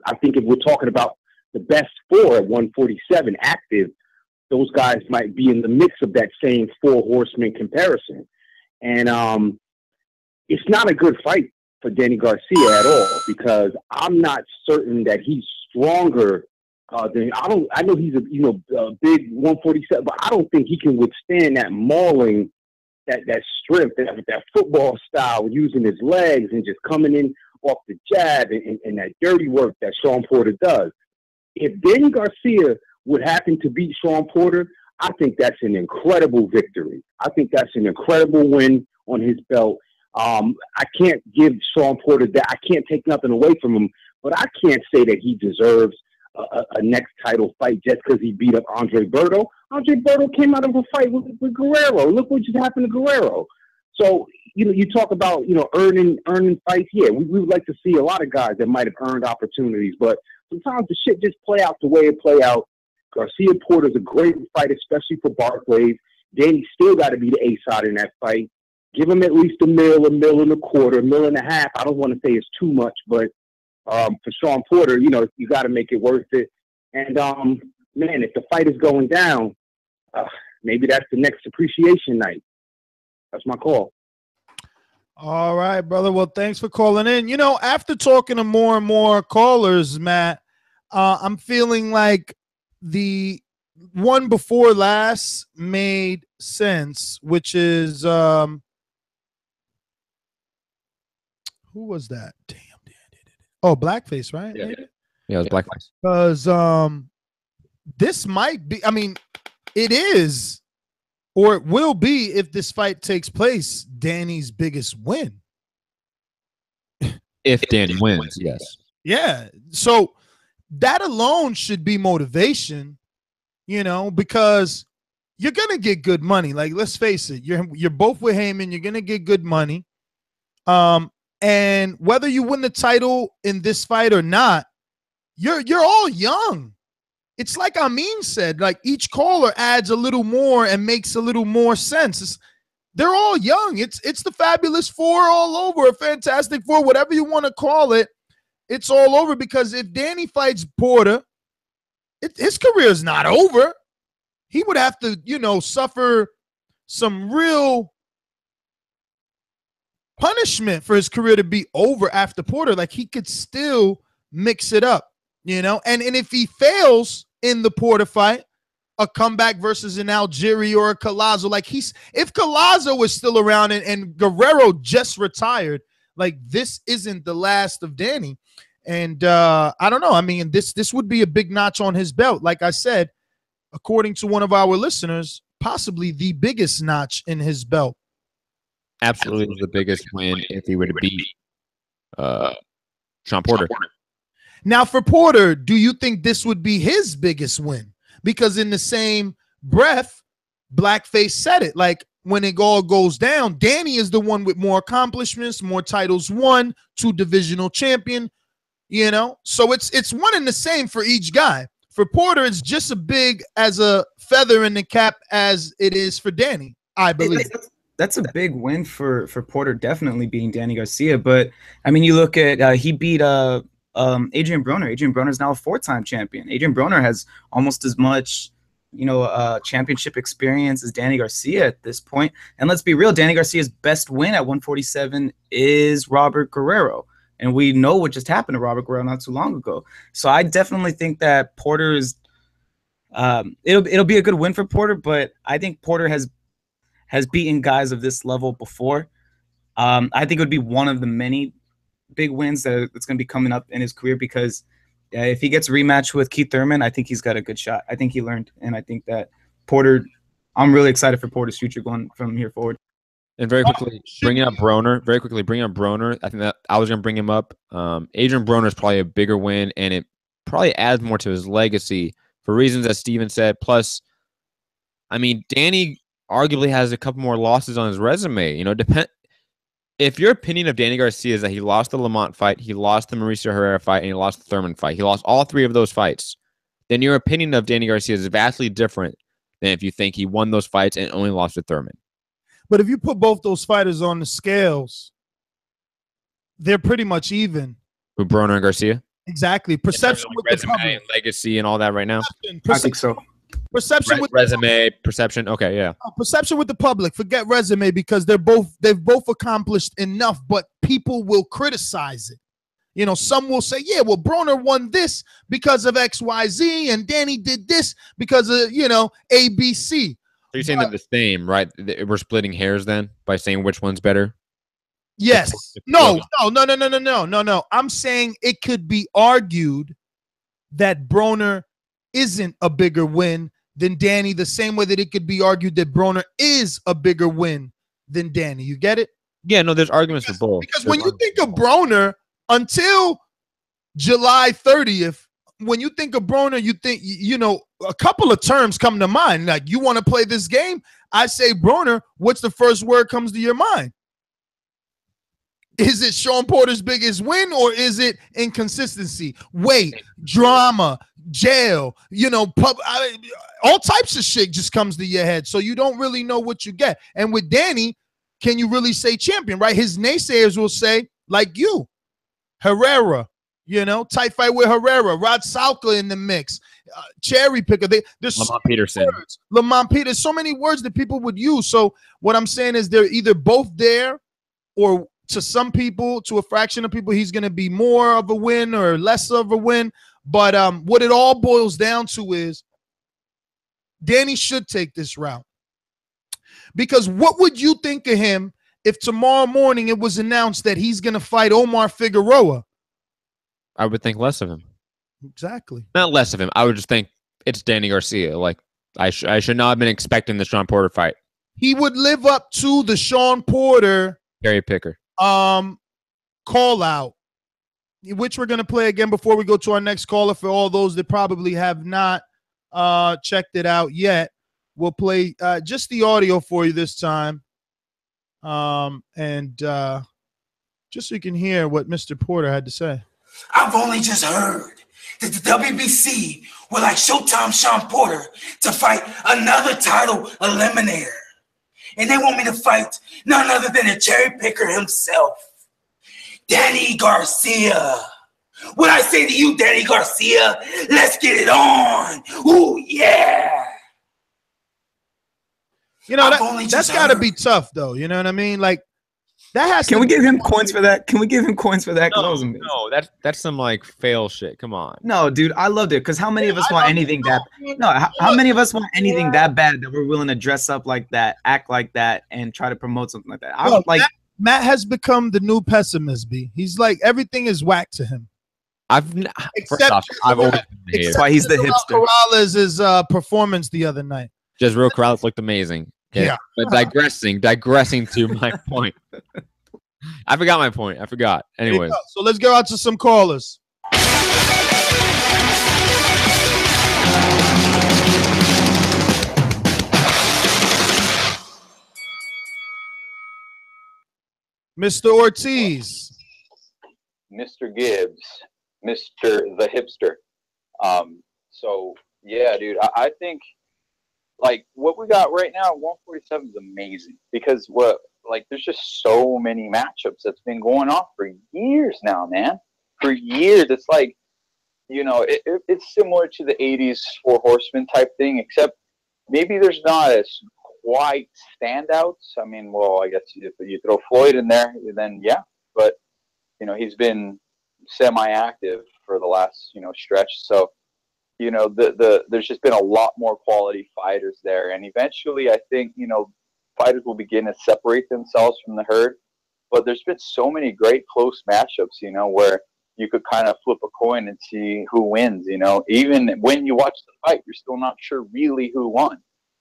I think if we're talking about the best four at 147 active, those guys might be in the mix of that same four horsemen comparison. And it's not a good fight for Danny Garcia at all, because I'm not certain that he's stronger than I know he's a big 147, but I don't think he can withstand that mauling, that strength, that football style, using his legs and just coming in off the jab and that dirty work that Shawn Porter does. If Danny Garcia would happen to beat Shawn Porter, I think that's an incredible victory. I think that's an incredible win on his belt. I can't give Shawn Porter that. I can't take nothing away from him, but I can't say that he deserves a next title fight just because he beat up Andre Berto. Andre Berto came out of a fight with Guerrero. Look what just happened to Guerrero. So, you know, you talk about, you know, earning fights. Yeah, we would like to see a lot of guys that might have earned opportunities, but sometimes the shit just play out the way it play out. Garcia Porter's a great fight, especially for Barclays. Danny still got to be the A-side in that fight. Give him at least $1 million, $1.25 million, $1.5 million. I don't want to say it's too much, but for Shawn Porter, you know, you got to make it worth it. And, man, if the fight is going down, maybe that's the next appreciation night. That's my call. All right, brother. Well, thanks for calling in. You know, after talking to more and more callers, Matt, I'm feeling like the one before last made sense, which is who was that? Damn. Oh, Blackface, right? Yeah, it was Blackface. Because this might be, I mean, it is, or it will be, if this fight takes place, Danny's biggest win. If Danny wins, yes. Yeah. So that alone should be motivation, you know, because you're gonna get good money. Like, let's face it, you're both with Heyman, you're gonna get good money. And whether you win the title in this fight or not, you're all young. It's like Amin said, like each caller adds a little more and makes a little more sense. They're all young. It's the Fabulous Four all over, a Fantastic Four, whatever you want to call it. It's all over, because if Danny fights Porter, his career is not over. He would have to, you know, suffer some real punishment for his career to be over after Porter. Like, he could still mix it up, you know? And if he fails in the Porter fight, a comeback versus an Algieri or a Collazo, like if Collazo was still around and Guerrero just retired, like, this isn't the last of Danny. And I don't know. I mean, this would be a big notch on his belt. Like I said, according to one of our listeners, possibly the biggest notch in his belt. Absolutely the biggest win if he were to beat Shawn Porter. Now, for Porter, do you think this would be his biggest win? Because in the same breath, Blackface said it. Like, when it all goes down, Danny is the one with more accomplishments, more titles won, 2 divisional champion, you know? So it's one and the same for each guy. For Porter, it's just as big as a feather in the cap as it is for Danny, I believe. That's a big win for Porter, definitely beating Danny Garcia. But, I mean, you look at he beat Adrian Broner. Adrian Broner is now a 4-time champion. Adrian Broner has almost as much, you know, championship experience as Danny Garcia at this point. And let's be real, Danny Garcia's best win at 147 is Robert Guerrero. And we know what just happened to Robert Guerrero not too long ago. So I definitely think that Porter is it'll be a good win for Porter, but I think Porter has beaten guys of this level before. I think it would be one of the many big wins that's going to be coming up in his career, because if he gets a rematch with Keith Thurman, I think he's got a good shot. I think he learned, and I think that Porter, I'm really excited for Porter's future going from here forward. And very quickly, bringing up Broner. I think that I was going to bring him up. Adrian Broner is probably a bigger win, and it probably adds more to his legacy for reasons that Steven said. Plus, I mean, Danny arguably has a couple more losses on his resume. You know, if your opinion of Danny Garcia is that he lost the Lamont fight, he lost the Mauricio Herrera fight, and he lost the Thurman fight, he lost all 3 of those fights, then your opinion of Danny Garcia is vastly different than if you think he won those fights and only lost to Thurman. But if you put both those fighters on the scales, they're pretty much even. With Broner and Garcia? Exactly. Perception with resume the public. and legacy and all that right now? I think so. Perception with resume, perception. Okay, yeah. Perception with the public. Forget resume, because they've both accomplished enough, but people will criticize it. You know, some will say, yeah, well, Broner won this because of XYZ, and Danny did this because of, you know, ABC. So you're saying they're the same, right? We're splitting hairs then by saying which one's better? Yes. No. I'm saying it could be argued that Broner isn't a bigger win than Danny, the same way that it could be argued that Broner is a bigger win than Danny. You get it? Yeah, no, there's arguments for both. Because when you think of Broner, until July 30th, when you think of Broner, you think, you know, a couple of terms come to mind. Like, you want to play this game? I say Broner, what's the first word comes to your mind? Is it Shawn Porter's biggest win, or is it inconsistency, weight, drama, jail, you know, all types of shit just comes to your head. So you don't really know what you get. And with Danny, can you really say champion, right? His naysayers will say, like you, Herrera, you know, tight fight with Herrera, Rod Salka in the mix, cherry picker. There's Lamont Peterson. Lamont Peterson. So many words that people would use. So what I'm saying is they're either both there, or to some people, to a fraction of people, he's going to be more of a win or less of a win. But what it all boils down to is Danny should take this route. Because what would you think of him if tomorrow morning it was announced that he's going to fight Omar Figueroa? I would think less of him. Exactly. Not less of him. I would just think it's Danny Garcia. Like, I should not have been expecting the Shawn Porter fight. He would live up to the Shawn Porter cherry picker call out, which we're going to play again before we go to our next caller. For all those that probably have not checked it out yet, we'll play just the audio for you this time, and just so you can hear what Mr. Porter had to say. I've only just heard that the WBC would like Showtime Shawn Porter to fight another title eliminator. And they want me to fight none other than a cherry picker himself, Danny Garcia. What I say to you, Danny Garcia, let's get it on. Ooh, yeah. You know, that's got to be tough, though. You know what I mean? Like, that has Can we give him coins for that? Can we give him coins for that? No, that's some like fail shit. Come on. No, dude, I loved it because how many of us want anything that? No, how many of us want anything that bad that we're willing to dress up like that, act like that, and try to promote something like that? I would like. Matt has become the new pessimist. B. He's like everything is whack to him. I've always that's why he's the hipster. Corrales' performance the other night. Just real Corrales looked amazing. Yeah. But digressing to my point. I forgot my point. I forgot. Anyways. So let's go out to some callers. Mr. Ortiz. Mr. Gibbs, Mr. the Hipster. So yeah, dude, I think like what we got right now, 147 is amazing because there's just so many matchups that's been going on for years now, man. For years, it's like, you know, it's similar to the 80s Four Horsemen type thing, except maybe there's not as quite standouts. I mean, well, I guess if you throw Floyd in there, then yeah, but you know, he's been semi-active for the last, you know, stretch. So, you know, there's just been a lot more quality fighters there. And eventually I think, you know, fighters will begin to separate themselves from the herd. But there's been so many great close matchups, you know, where you could kind of flip a coin and see who wins, you know. Even when you watch the fight, you're still not sure really who won,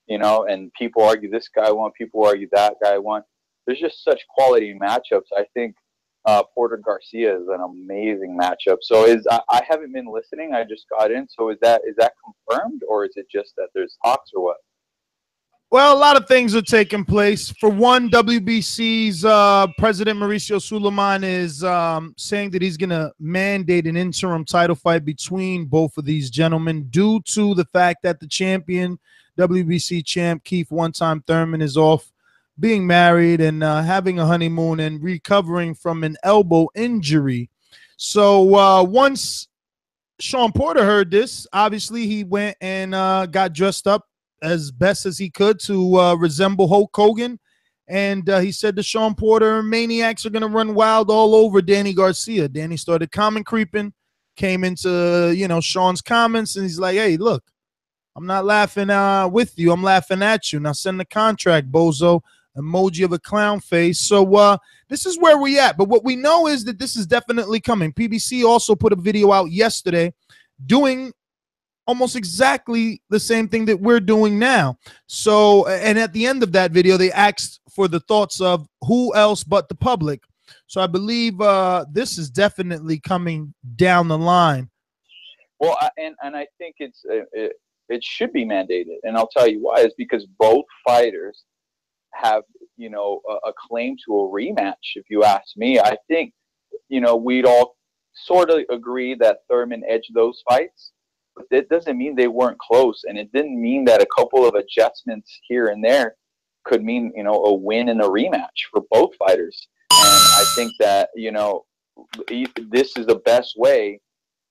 you know. And people argue this guy won, people argue that guy won. There's just such quality matchups. I think Porter Garcia is an amazing matchup. So I haven't been listening. I just got in. So is that confirmed, or is it just that there's talks, or what? Well, a lot of things are taking place. For one, WBC's President Mauricio Suleiman is saying that he's going to mandate an interim title fight between both of these gentlemen due to the fact that the champion, WBC champ Keith one-time Thurman, is off being married and having a honeymoon and recovering from an elbow injury. So once Shawn Porter heard this, obviously he went and got dressed up as best as he could to resemble Hulk Hogan. And he said the Shawn Porter maniacs are going to run wild all over Danny Garcia. Danny started comment creeping, came into, you know, Shawn's comments, and he's like, hey, look, I'm not laughing with you. I'm laughing at you. Now send the contract, bozo. Emoji of a clown face. So this is where we at. But what we know is that this is definitely coming. PBC also put a video out yesterday doing almost exactly the same thing that we're doing now. So, and at the end of that video, they asked for the thoughts of who else but the public. So I believe this is definitely coming down the line. Well, and I think it should be mandated. And I'll tell you why. Is because both fighters have, you know, a claim to a rematch. If you ask me, I think, you know, we'd all sort of agree that Thurman edged those fights, but that doesn't mean they weren't close, and it didn't mean that a couple of adjustments here and there could mean, you know, a win and a rematch for both fighters. And I think that, you know, this is the best way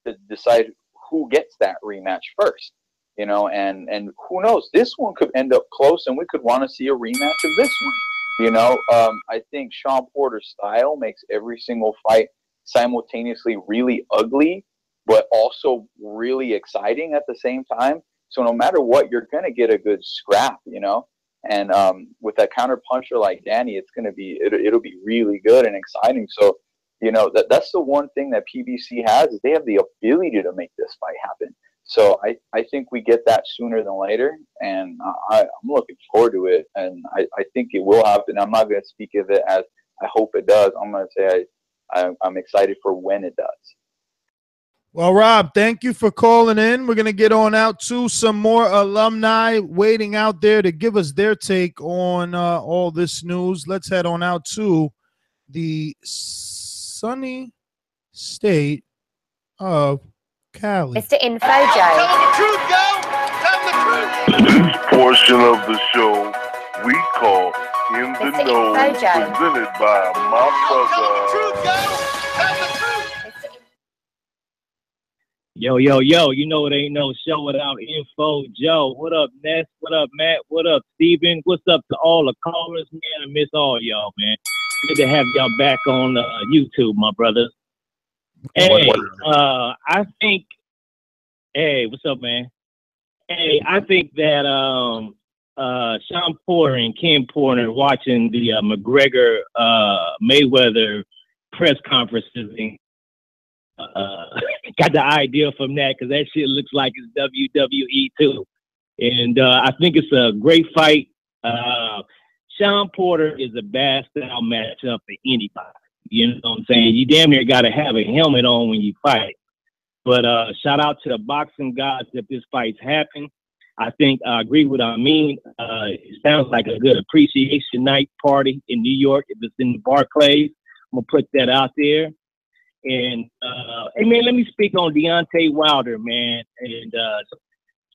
to decide who gets that rematch first. You know, and who knows? This one could end up close, and we could want to see a rematch of this one. You know, I think Shawn Porter's style makes every single fight simultaneously really ugly, but also really exciting at the same time. So no matter what, you're going to get a good scrap, you know. And with that counter puncher like Danny, it's going to be it'll be really good and exciting. So, you know, that's the one thing that PBC has, is they have the ability to make this fight happen. So I think we get that sooner than later, and I'm looking forward to it, and I think it will happen. I'm not going to speak of it as I hope it does. I'm going to say I'm excited for when it does. Well, Rob, thank you for calling in. We're going to get on out to some more alumni waiting out there to give us their take on all this news. Let's head on out to the sunny state of Cali. Mr. Info Joe. Tell the truth, yo! Tell the truth! This portion of the show we call In the Mr. Know, Info Joe. presented by my brother. Tell the truth, yo! Tell the truth! Yo, you know it ain't no show without Info Joe. What up, Ness? What up, Matt? What up, Steven? What's up to all the callers, man? I miss all y'all, man. Good to have y'all back on YouTube, my brothers. Hey, I think, hey, what's up, man? Hey, I think that Shawn Porter and Ken Porter watching the McGregor Mayweather press conferences got the idea from that, because that shit looks like it's WWE too. And I think it's a great fight. Shawn Porter is a bad style matchup for anybody. You know what I'm saying? You damn near got to have a helmet on when you fight. But shout out to the boxing gods if this fight's happening. I think I agree with Amin. It sounds like a good appreciation night party in New York. If it's in the Barclays, I'm gonna put that out there. And hey man, let me speak on Deontay Wilder, man. And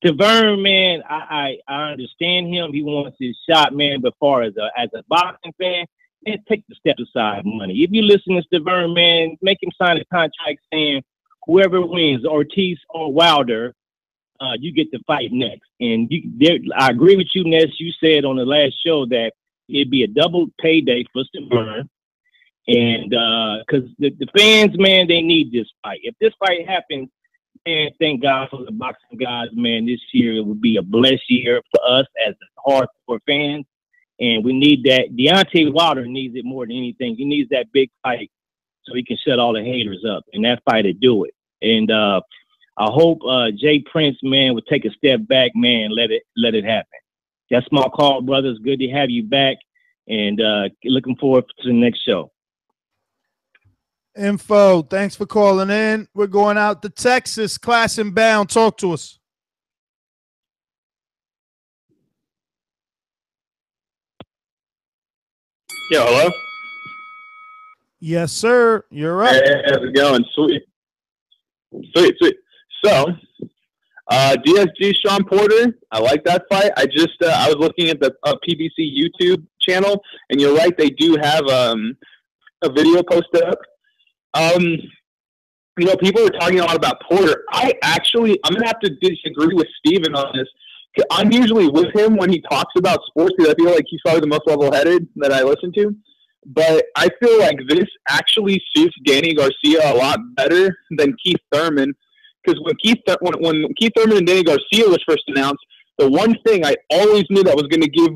Tavern, man, I understand him. He wants his shot, man. But far as a boxing fan, man, take the step aside money. If you listen to Tavern, man, make him sign a contract saying whoever wins, Ortiz or Wilder, you get to fight next. And I agree with you, Ness. You said on the last show that it'd be a double payday for Tavern. And because the fans, man, they need this fight. If this fight happens, man, thank God for the boxing guys, man. This year it would be a blessed year for us as hardcore fans. And we need that. Deontay Wilder needs it more than anything. He needs that big fight so he can shut all the haters up. And that fight to do it. And I hope Jay Prince, man, would take a step back, man, let it happen. That's my call, brothers. Good to have you back. And looking forward to the next show. Info, thanks for calling in. We're going out to Texas. Class and Bound, talk to us. Yeah, hello? Yes, sir. You're up. Hey, how's it going? Sweet. So, DSG Shawn Porter, I like that fight. I was looking at the PBC YouTube channel, and you're right, they do have a video posted up. You know, people are talking a lot about Porter. I'm going to have to disagree with Steven on this. I'm usually with him when he talks about sports because I feel like he's probably the most level-headed that I listen to. But I feel like this actually suits Danny Garcia a lot better than Keith Thurman. Because when Keith Thurman and Danny Garcia was first announced, the one thing I always knew that was going to give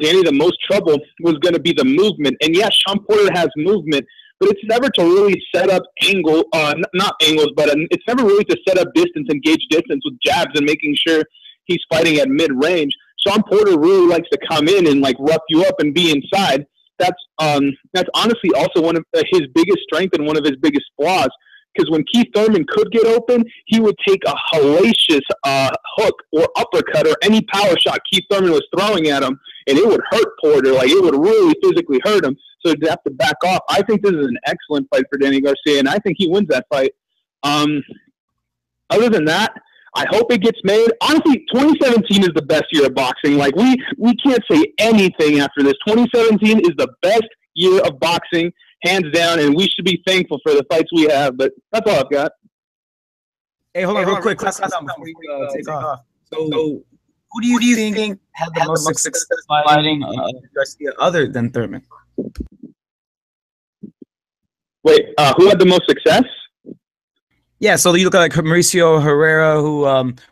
Danny the most trouble was going to be the movement. And yes, Shawn Porter has movement, but it's never to really set up not angles, but it's never really to set up distance and gauge distance with jabs and making sure he's fighting at mid-range. Shawn Porter really likes to come in and like rough you up and be inside. That's honestly also one of his biggest strengths and one of his biggest flaws. Because when Keith Thurman could get open, he would take a hellacious hook or uppercut or any power shot Keith Thurman was throwing at him, and it would hurt Porter. Like, it would really physically hurt him. So to have to back off, I think this is an excellent fight for Danny Garcia, and I think he wins that fight. Other than that, I hope it gets made. Honestly, 2017 is the best year of boxing. Like, we can't say anything after this. 2017 is the best year of boxing, hands down, and we should be thankful for the fights we have. But that's all I've got. Hey, hold on real quick. Class before you take off. So who do you think had the most success fighting Garcia other than Thurman? Wait, who had the most success? Yeah, so you look at like Mauricio Herrera, who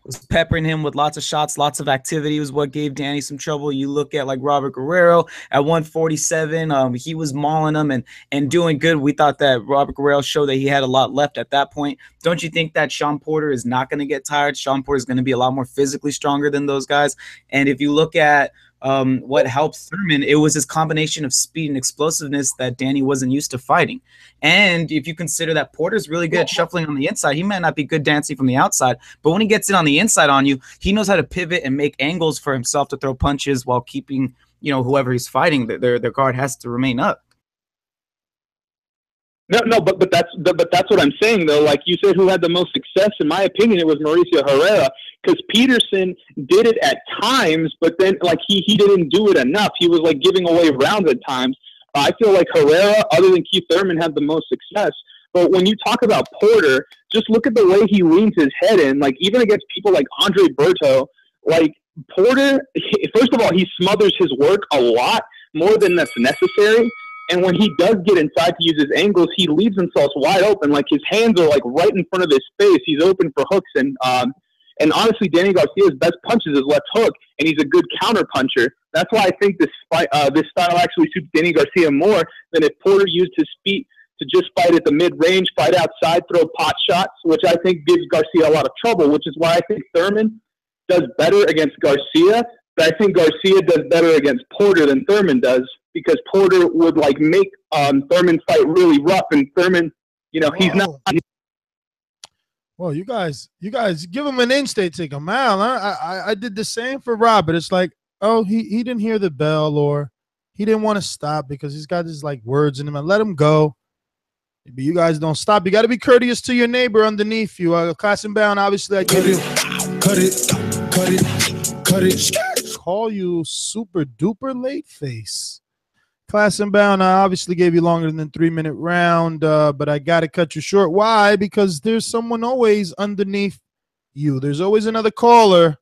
was peppering him with lots of shots, lots of activity was what gave Danny some trouble. You look at like Robert Guerrero at 147, he was mauling him and doing good. We thought that Robert Guerrero showed that he had a lot left at that point. Don't you think that Shawn Porter is not going to get tired? Shawn Porter is going to be a lot more physically stronger than those guys. And if you look at what helped Thurman, it was his combination of speed and explosiveness that Danny wasn't used to fighting. And if you consider that Porter's really good at shuffling on the inside, he might not be good dancing from the outside, but when he gets in on the inside on you, he knows how to pivot and make angles for himself to throw punches while keeping, you know, whoever he's fighting, their guard has to remain up. No, but that's what I'm saying though. Like you said, who had the most success? In my opinion, it was Mauricio Herrera, because Peterson did it at times, but then like he didn't do it enough. He was like giving away rounds at times. I feel like Herrera, other than Keith Thurman, had the most success. But when you talk about Porter, just look at the way he leans his head in. Like even against people like Andre Berto, like Porter, first of all, he smothers his work a lot more than that's necessary. And when he does get inside to use his angles, he leaves himself wide open. Like his hands are like right in front of his face. He's open for hooks. And honestly, Danny Garcia's best punch is his left hook, and he's a good counter puncher. That's why I think this style actually suits Danny Garcia more than if Porter used his feet to just fight at the mid-range, fight outside, throw pot shots, which I think gives Garcia a lot of trouble, which is why I think Thurman does better against Garcia. But I think Garcia does better against Porter than Thurman does, because Porter would like make Thurman fight really rough, and Thurman, you know, he's not. Well, you guys give him an inch, they take a mile. I did the same for Robert. It's like, oh, he didn't hear the bell, or he didn't want to stop because he's got his like words in him. And let him go. But you guys don't stop. You got to be courteous to your neighbor underneath you. Class and bound, obviously, I give you. Cut it. Call you super duper late face. Class and bound, I obviously gave you longer than 3-minute round, but I got to cut you short. Why? Because there's someone always underneath you. There's always another caller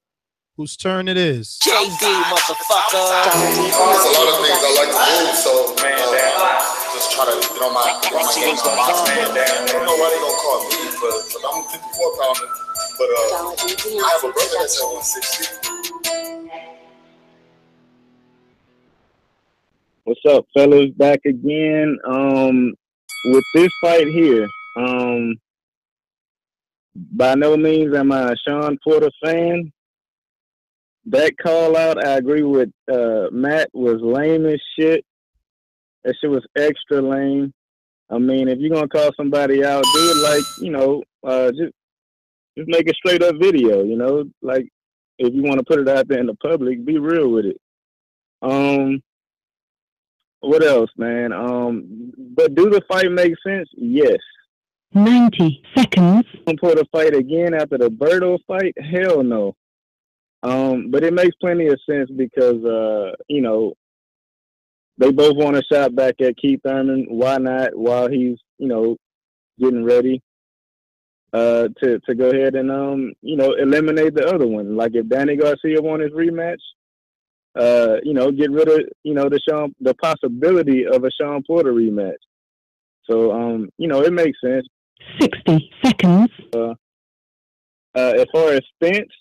whose turn it is. JD, motherfucker. There's a lot of things I like to do, so just try to get on my game. I don't know why they gonna call me, but I'm a 54-pounder. But I have a brother that's at 160. What's up, fellas? Back again. With this fight here, by no means am I a Shawn Porter fan. That call out, I agree with Matt, was lame as shit. That shit was extra lame. I mean, if you're gonna call somebody out, do it like, just make a straight up video, like if you want to put it out there in the public, be real with it. What else, man? But do the fight make sense? Yes. 90 seconds. For the fight again after the Berto fight? Hell no. But it makes plenty of sense because, they both want a shot back at Keith Thurman. Why not? While he's, getting ready to go ahead and, eliminate the other one. Like if Danny Garcia won his rematch, get rid of, the possibility of a Shawn Porter rematch. So, it makes sense. 60 seconds. As far as Spence,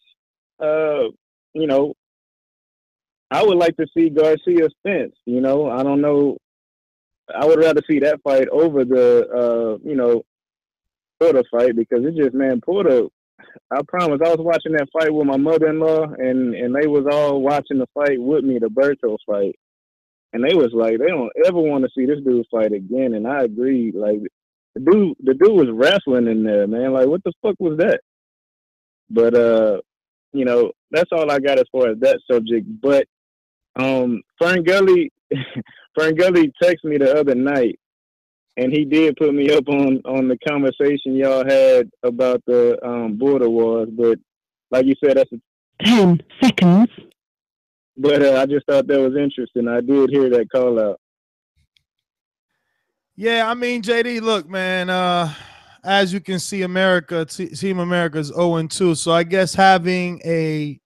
I would like to see Garcia Spence. I don't know. I would rather see that fight over the, Porter fight because it's just, man, Porter, I promise, I was watching that fight with my mother-in-law, and they was all watching the fight with me, the Berto fight. And they was like, they don't ever want to see this dude fight again. And I agreed. Like, the dude was wrestling in there, man. Like, what the fuck was that? But, that's all I got as far as that subject. But Fern Gully texted me the other night, and he did put me up on the conversation y'all had about the border wars. But like you said, that's 10 seconds. But I just thought that was interesting. I did hear that call out. Yeah, I mean, JD, look, man, as you can see, Team America is 0-2. So I guess having a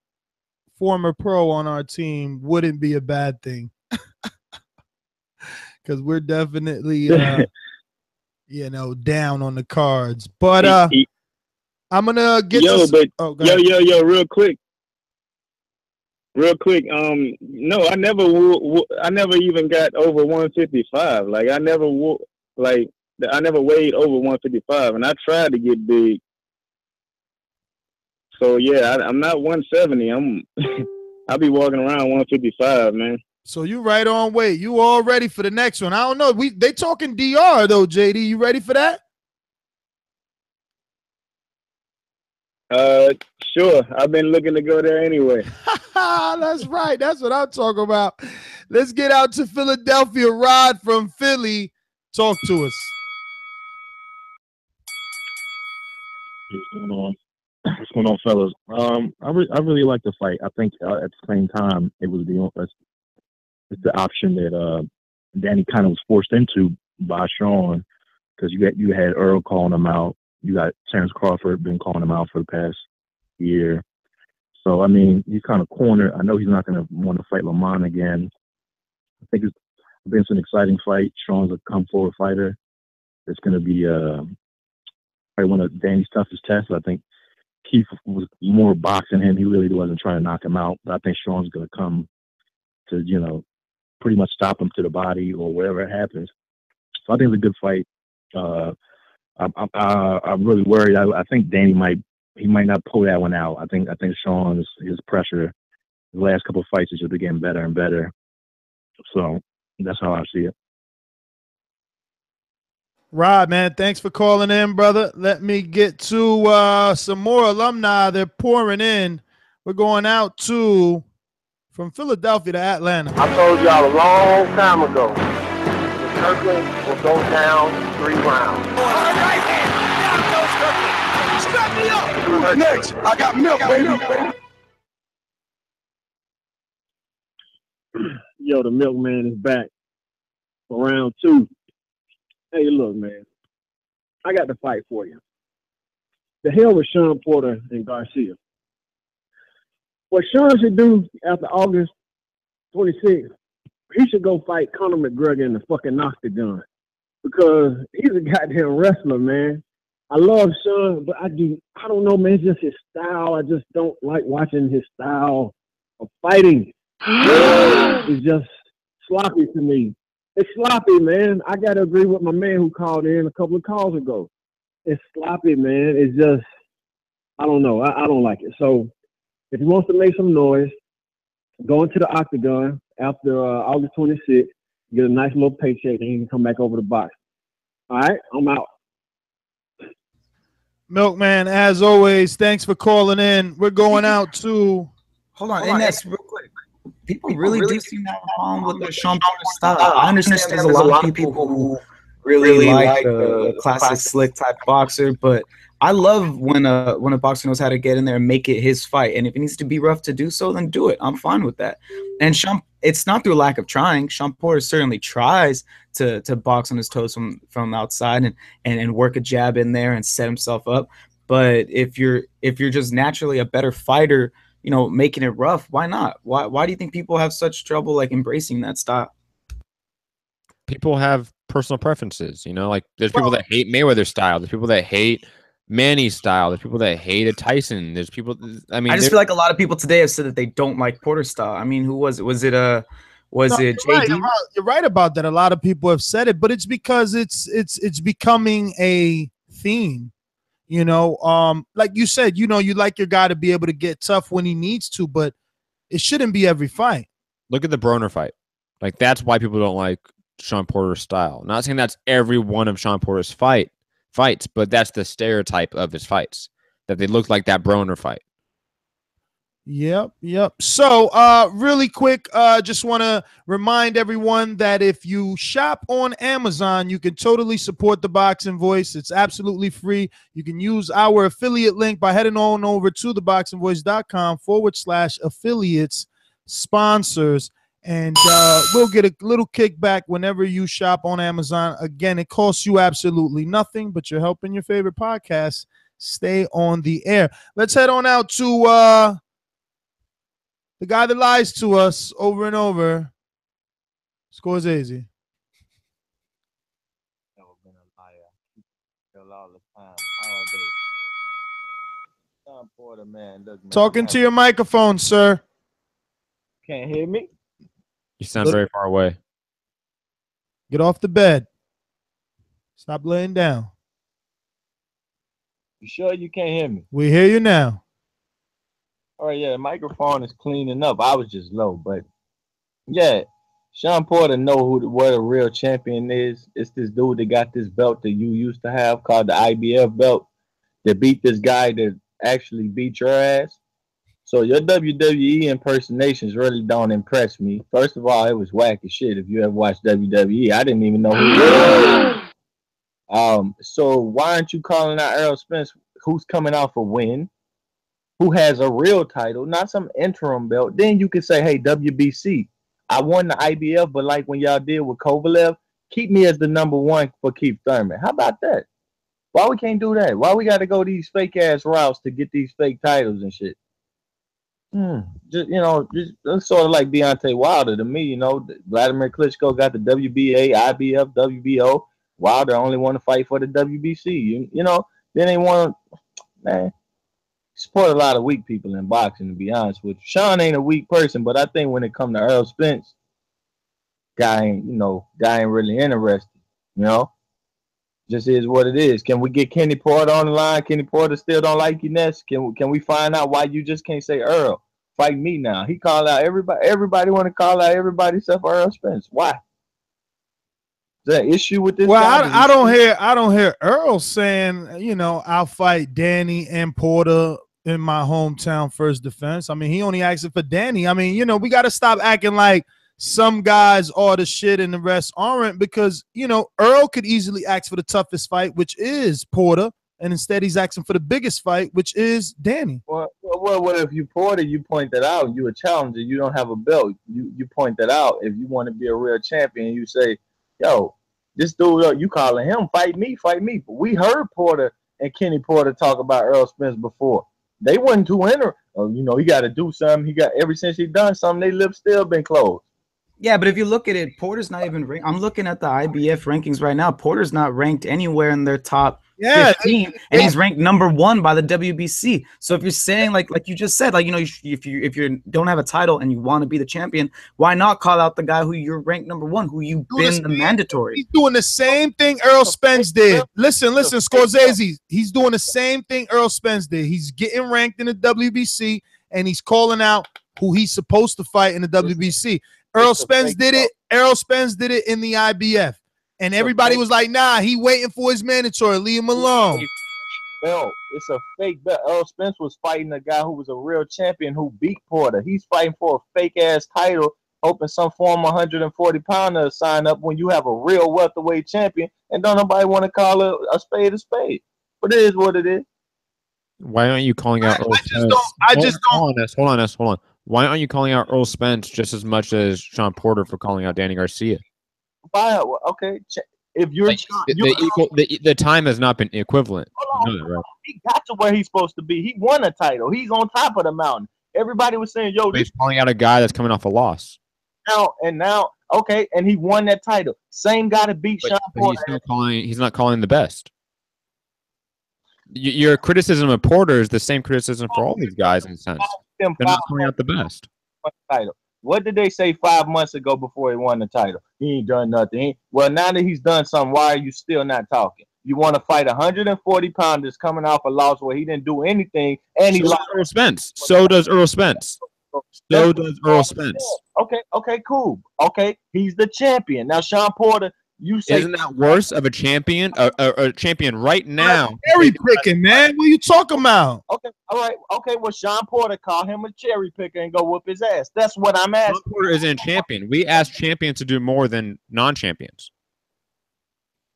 former pro on our team wouldn't be a bad thing. Because we're definitely, down on the cards. But I'm going to get real quick. No, I never even got over 155. Like I never weighed over 155, and I tried to get big. So yeah, I'm not 170. I'll be walking around 155, man. So you right on weight. You all ready for the next one? I don't know. They talking DR though, JD. You ready for that? Sure. I've been looking to go there anyway. That's right. That's what I'm talking about. Let's get out to Philadelphia. Rod from Philly, talk to us. What's going on, fellas? I really like the fight. I think at the same time it was it's the option that Danny kind of was forced into by Shawn, because you had Errol calling him out. You got Terrence Crawford been calling him out for the past year. So, I mean, he's kind of cornered. I know he's not going to want to fight Lamont again. I think it's been an exciting fight. Shawn's a come-forward fighter. It's going to be probably one of Danny's toughest tests. I think Keith was more boxing him. He really wasn't trying to knock him out. But I think Shawn's going to come to, pretty much stop him to the body or wherever it happens. So I think it's a good fight. I'm really worried. I think Danny might not pull that one out. I think Shawn's his pressure the last couple of fights has just been getting better and better. So that's how I see it. Rod, man, thanks for calling in, brother. Let me get to some more alumni. They're pouring in. We're going out to from Philadelphia to Atlanta. I told y'all a long time ago, the circling will go down 3 rounds. Strap me up. Who's next? I got milk, baby. Yo, the milkman is back for round 2. Hey, look, man. I got the fight for you. The hell with Shawn Porter and Garcia. What Shawn should do after August 26th, he should go fight Conor McGregor in the fucking octagon. Because he's a goddamn wrestler, man. I love Shawn, but I don't know, man. It's just his style. I just don't like watching his style of fighting. It's just sloppy to me. It's sloppy, man. I got to agree with my man who called in a couple of calls ago. It's sloppy, man. It's just, I don't know. I don't like it. So if he wants to make some noise, go into the octagon after August 26th, get a nice little paycheck, and he can come back over to box. All right? I'm out. Milkman, as always, thanks for calling in. We're going out to... Hold on, Ines, real quick. People really do seem to have a problem with the Shawn Porter style. I understand there's a lot of people who really like the classic slick type boxer, but I love when a boxer knows how to get in there and make it his fight. And if it needs to be rough to do so, then do it. I'm fine with that. And Shawn, it's not through lack of trying. Shawn Porter certainly tries to box on his toes from outside and work a jab in there and set himself up. But if you're just naturally a better fighter, you know, making it rough, why not? Why do you think people have such trouble like embracing that style? People have personal preferences, you know, like there's people that hate Mayweather's style, there's people that hate Manny's style, there's people that hate Tyson, there's people, I mean, I just feel like a lot of people today have said that they don't like Porter's style. I mean, who was it? Was it JD? Right, you're right about that. A lot of people have said it, but it's because it's becoming a theme. You know, like you said, you know, you like your guy to be able to get tough when he needs to, but it shouldn't be every fight. Look at the Broner fight. Like, that's why people don't like Shawn Porter's style. Not saying that's every one of Shawn Porter's fights, but that's the stereotype of his fights, that they look like that Broner fight. Yep. So, really quick, just want to remind everyone that if you shop on Amazon, you can totally support the Boxing Voice. It's absolutely free. You can use our affiliate link by heading on over to ThaBoxingVoice.com/affiliates sponsors, and we'll get a little kickback whenever you shop on Amazon. Again, it costs you absolutely nothing, but you're helping your favorite podcast stay on the air. Let's head on out to the guy that lies to us over and over, Scorsese. Talking to your microphone, sir. Can't hear me? You sound very far away. Get off the bed. Stop laying down. You sure you can't hear me? We hear you now. All right, yeah, the microphone is cleaning up. I was just low, but yeah, Shawn Porter know what a real champion is. It's this dude that got this belt that you used to have called the IBF belt that beat this guy that actually beat your ass. So your WWE impersonations really don't impress me. First of all, it was whack as shit. If you ever watched WWE, I didn't even know who he was. So why aren't you calling out Errol Spence, who's coming off a win, who has a real title, not some interim belt? Then you could say, hey, WBC, I won the IBF, but like when y'all did with Kovalev, keep me as the #1 for Keith Thurman. How about that? Why we can't do that? Why we got to go these fake ass routes to get these fake titles and shit? Just, you know, it's sort of like Deontay Wilder to me. You know, Vladimir Klitschko got the WBA, IBF, WBO. Wilder only want to fight for the WBC. You know, then they want, man, support a lot of weak people in boxing, to be honest with you. Shawn ain't a weak person, but I think when it comes to Errol Spence, guy ain't really interested, you know? Just is what it is. Can we get Kenny Porter on the line? Kenny Porter still don't like you, Ness. Can we find out why you just can't say, Earl, fight me now? He called out everybody. Everybody want to call out everybody except for Errol Spence. Why? that issue with this? Well, guy? I don't hear Earl saying, I'll fight Danny and Porter in my hometown first defense. I mean, he only asking for Danny. I mean, we got to stop acting like some guys are the shit and the rest aren't, because Earl could easily ask for the toughest fight, which is Porter, and instead he's asking for the biggest fight, which is Danny. Well, if you Porter, you point that out. You a challenger. You don't have a belt. You point that out. If you want to be a real champion, you say, yo, this dude, you calling him, fight me. But we heard Porter and Kenny Porter talk about Errol Spence before. They wasn't too into, he got to do something. Ever since he done something, they lips still been closed. Yeah, but if you look at it, Porter's not even ranked. I'm looking at the IBF rankings right now. Porter's not ranked anywhere in their top 15, and he's ranked #1 by the WBC. So if you're saying like you just said, if you don't have a title and you want to be the champion, why not call out the guy who you're ranked #1, who you've been the mandatory? He's doing the same thing Errol Spence did. Listen, Scorsese. He's doing the same thing Errol Spence did. He's getting ranked in the WBC, and he's calling out who he's supposed to fight in the WBC. Errol Spence did it. Errol Spence did it in the IBF. And everybody was like, nah, he waiting for his mandatory. Leave him alone. Belt. It's a fake belt. Errol Spence was fighting a guy who was a real champion who beat Porter. He's fighting for a fake-ass title, hoping some former 140-pounder to sign up when you have a real welterweight champion, and don't nobody want to call a spade a spade. But it is what it is. Why aren't you calling out Errol Spence? Hold on. Why aren't you calling out Errol Spence just as much as Shawn Porter for calling out Danny Garcia? Okay, if you're the time has not been equivalent. Right? He got to where he's supposed to be. He won a title. He's on top of the mountain. Everybody was saying, "Yo, he's calling out a guy that's coming off a loss." Now, okay, and he won that title. Same guy to beat Shawn Porter. He's not calling the best. Your criticism of Porter is the same criticism for all these guys in a sense. They're not calling out the best. Title. What did they say 5 months ago before he won the title? He ain't done nothing. Well, now that he's done something, why are you still not talking? You want to fight 140-pounders coming off a loss where he didn't do anything, and he lost. Earl Spence. So does Errol Spence. So does Errol Spence. Okay, cool. Okay, he's the champion. Now, Shawn Porter, you say isn't that worse of a champion? A champion right now. Cherry picking, man. What are you talking about? Okay, all right. Okay, well, Shawn Porter call him a cherry picker and go whoop his ass. That's what I'm asking. Shawn Porter isn't a champion. We ask champions to do more than non-champions.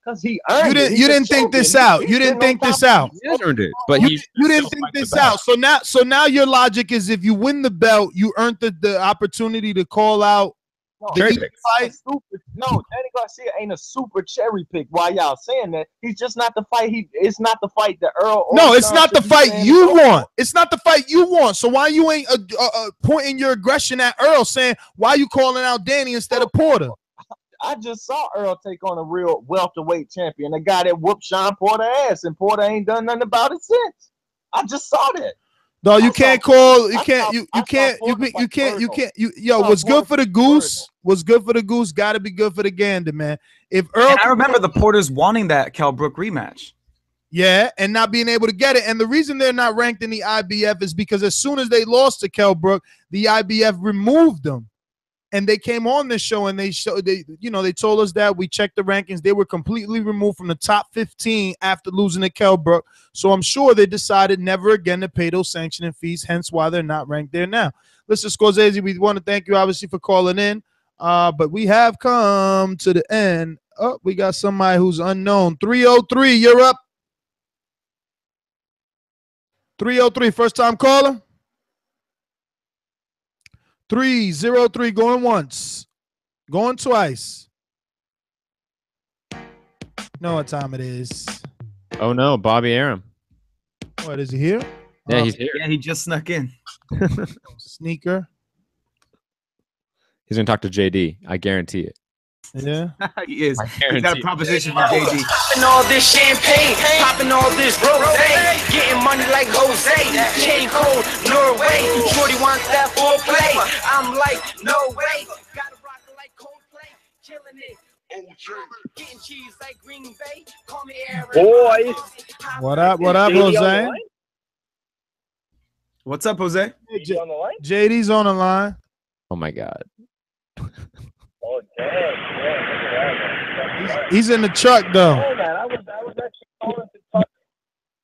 Because he earned it. You didn't think this out. You didn't think this out. He has earned it, but you didn't think this out. So now your logic is if you win the belt, you earned the opportunity to call out. Danny Garcia ain't a super cherry pick. Why y'all saying that? He's just not the fight. It's not the fight that Earl. No, it's not the fight you want. It's not the fight you want. So why you ain't pointing your aggression at Earl, saying why you calling out Danny instead of Porter? I just saw Earl take on a real welterweight champion, a guy that whooped Shawn Porter ass, and Porter ain't done nothing about it since. I just saw that. No, you can't call. You can't. What's good for the goose? What's good for the goose? Got to be good for the gander, man. If Earl, and I remember the Porters wanting that Kell Brook rematch. Yeah, and not being able to get it. And the reason they're not ranked in the IBF is because as soon as they lost to Kell Brook, the IBF removed them. And they came on this show and they told us that we checked the rankings. They were completely removed from the top 15 after losing to Kell Brook. So I'm sure they decided never again to pay those sanctioning fees, hence why they're not ranked there now. Listen, Scorsese, we want to thank you obviously for calling in. But we have come to the end. Oh, we got somebody who's unknown. 303, you're up. 303, first time caller. 303, going once, going twice. Know what time it is? Oh no, Bobby Arum. What, is he here? Yeah, he's here. Yeah, he just snuck in. Sneaker. He's gonna talk to JD. I guarantee it. Yeah, he is. He's got a proposition for JD. Popping all this champagne, popping all this rosé, getting money like Jose, chain cold, Norway. Shorty wants that foreplay. I'm like, no way. Gotta rock it like Coldplay, killing it. Getting cheese like Green Bay. Call me Aaron. Boys. What up? What up, Jose? What's up, Jose? JD on the line? JD's on the line. Oh my God. Oh, damn. Yeah, look at that. He's in the truck, though. Oh, man, I was actually calling to talk.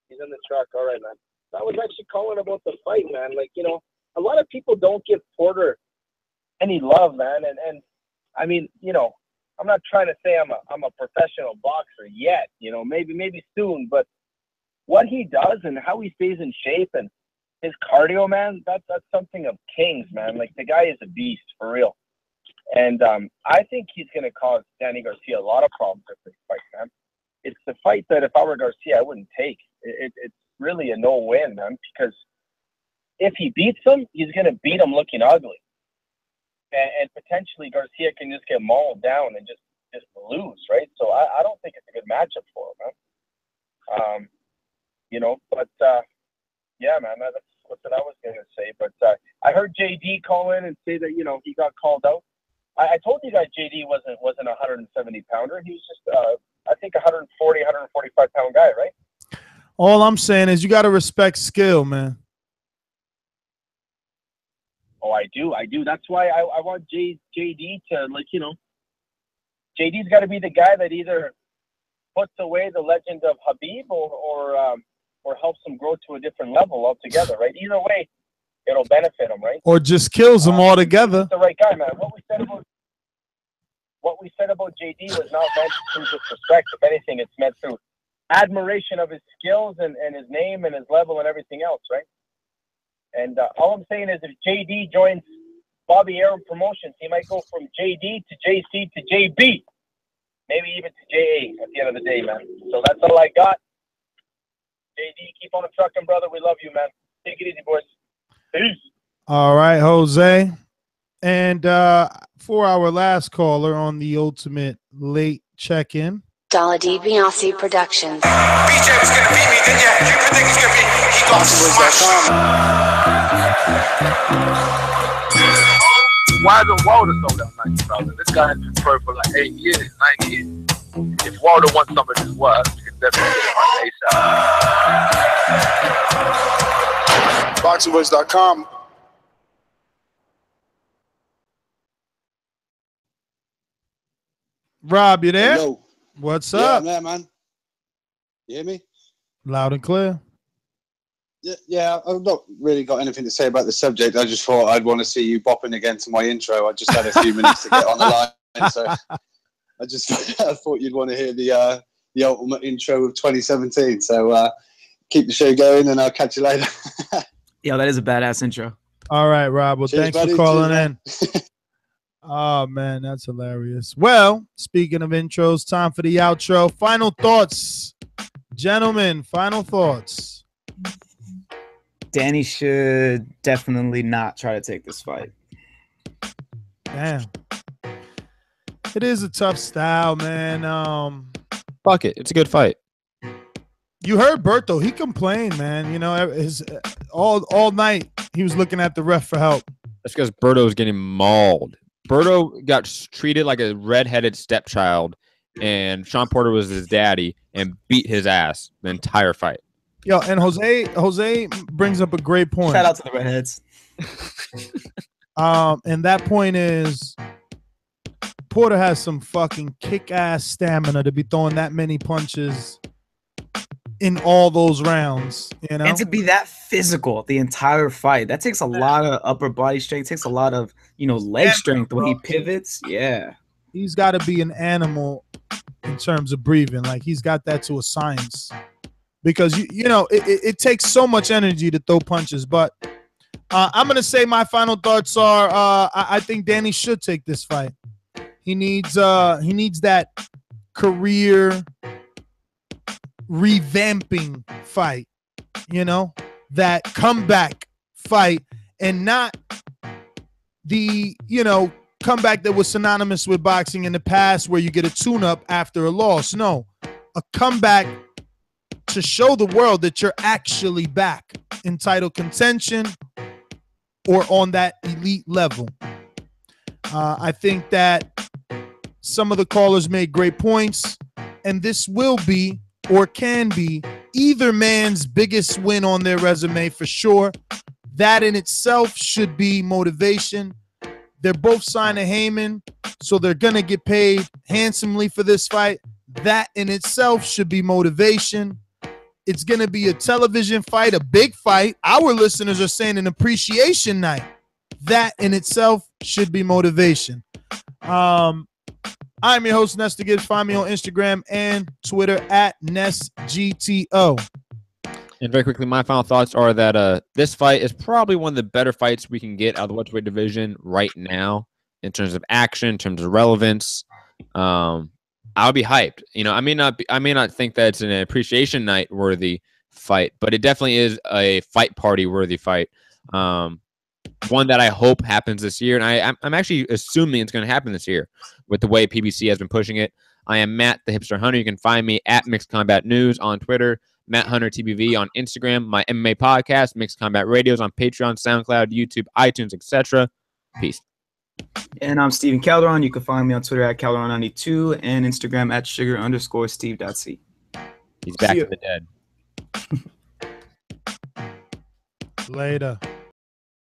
He's in the truck. All right, man. I was actually calling about the fight, man. Like, you know, a lot of people don't give Porter any love, man. And I mean, you know, I'm not trying to say I'm a professional boxer yet. You know, maybe soon. But what he does and how he stays in shape and his cardio, man, that's something of kings, man. Like, the guy is a beast, for real. And I think he's going to cause Danny Garcia a lot of problems with this fight, man. It's the fight that if I were Garcia, I wouldn't take. It's really a no-win, man, because if he beats him, he's going to beat him looking ugly. And potentially Garcia can just get mauled down and just lose, right? So I don't think it's a good matchup for him, man. You know, but yeah, man, that's what I was going to say. But I heard JD call in and say that, you know, he got called out. I told you guys JD wasn't a 170 pounder. He was just, I think, 140, 145 pound guy, right? All I'm saying is you got to respect skill, man. Oh, I do. That's why I want JD to, like, you know, JD's got to be the guy that either puts away the legend of Habib or helps him grow to a different level altogether, right? Either way, it'll benefit him, right? Or just kills him altogether. He's the right guy, man. What we said about JD was not meant through disrespect. If anything, it's meant through admiration of his skills and his name and his level and everything else, right? And all I'm saying is if JD joins Bobby Arum Promotions, he might go from JD to JC to JB, maybe even to JA at the end of the day, man. So that's all I got. JD, keep on trucking, brother. We love you, man. Take it easy, boys. Peace. All right, Jose. And for our last caller on the ultimate late check-in. Dollar DiBiase Productions. BJ was going to beat me, didn't you? You think he's going to beat me? He got smashed. Why is Wilder so damn nice, brother? This guy has been pro for like 8 years, 9 years. If Wilder wants some of his work, you can definitely get it on ASAP. BoxingVoice.com. Rob, you there? Hello. What's Yeah, up? I'm there, man. You hear me? Loud and clear. Yeah, I've not really got anything to say about the subject. I just thought I'd want to see you bopping again to my intro. I just had a few minutes to get on the line, so I thought you'd want to hear the ultimate intro of 2017. So keep the show going, and I'll catch you later. Yeah, that is a badass intro. All right, Rob. Well, Cheers, thanks buddy. for calling Cheers, in. Oh, man, that's hilarious. Well, speaking of intros, time for the outro. Final thoughts. Gentlemen, final thoughts. Danny should definitely not try to take this fight. Damn. It is a tough style, man. Fuck it. It's a good fight. You heard Berto. He complained, man. You know, all night he was looking at the ref for help. That's because Berto was getting mauled. Berto got treated like a redheaded stepchild, and Shawn Porter was his daddy and beat his ass the entire fight. Yo, and Jose brings up a great point. Shout out to the redheads. And that point is Porter has some fucking kick-ass stamina to be throwing that many punches in all those rounds, you know? And to be that physical the entire fight, that takes a lot of upper body strength, takes a lot of, leg strength, the way he pivots. Yeah. He's got to be an animal in terms of breathing. Like, he's got that to a science. Because, it takes so much energy to throw punches. But I'm going to say my final thoughts are I think Danny should take this fight. He needs that career revamping fight, that comeback fight, and not the, comeback that was synonymous with boxing in the past where you get a tune-up after a loss. No, a comeback to show the world that you're actually back in title contention or on that elite level. I think that some of the callers made great points, and this will be or can be either man's biggest win on their resume for sure. That in itself should be motivation. They're both signed to Heyman, So they're going to get paid handsomely for this fight. That in itself should be motivation. It's going to be a television fight, a big fight. Our listeners are saying an appreciation night. That in itself should be motivation. I'm your host, Nestor Gibbs. Find me on Instagram and Twitter at NestGTO. And very quickly, my final thoughts are that this fight is probably one of the better fights we can get out of the welterweight division right now in terms of action, in terms of relevance. I'll be hyped. You know, I may not think that it's an appreciation night worthy fight, but it definitely is a fight party worthy fight. One that I hope happens this year, and I'm actually assuming it's going to happen this year with the way PBC has been pushing it. I am Matt the Hipster Hunter. You can find me at Mixed Combat News on Twitter, Matt Hunter TBV on Instagram, my MMA podcast, Mixed Combat Radios on Patreon, SoundCloud, YouTube, iTunes, etc. Peace. And I'm Steven Calderon. You can find me on Twitter at Calderon92 and Instagram at sugar_steve.c. He's back from the dead. Later.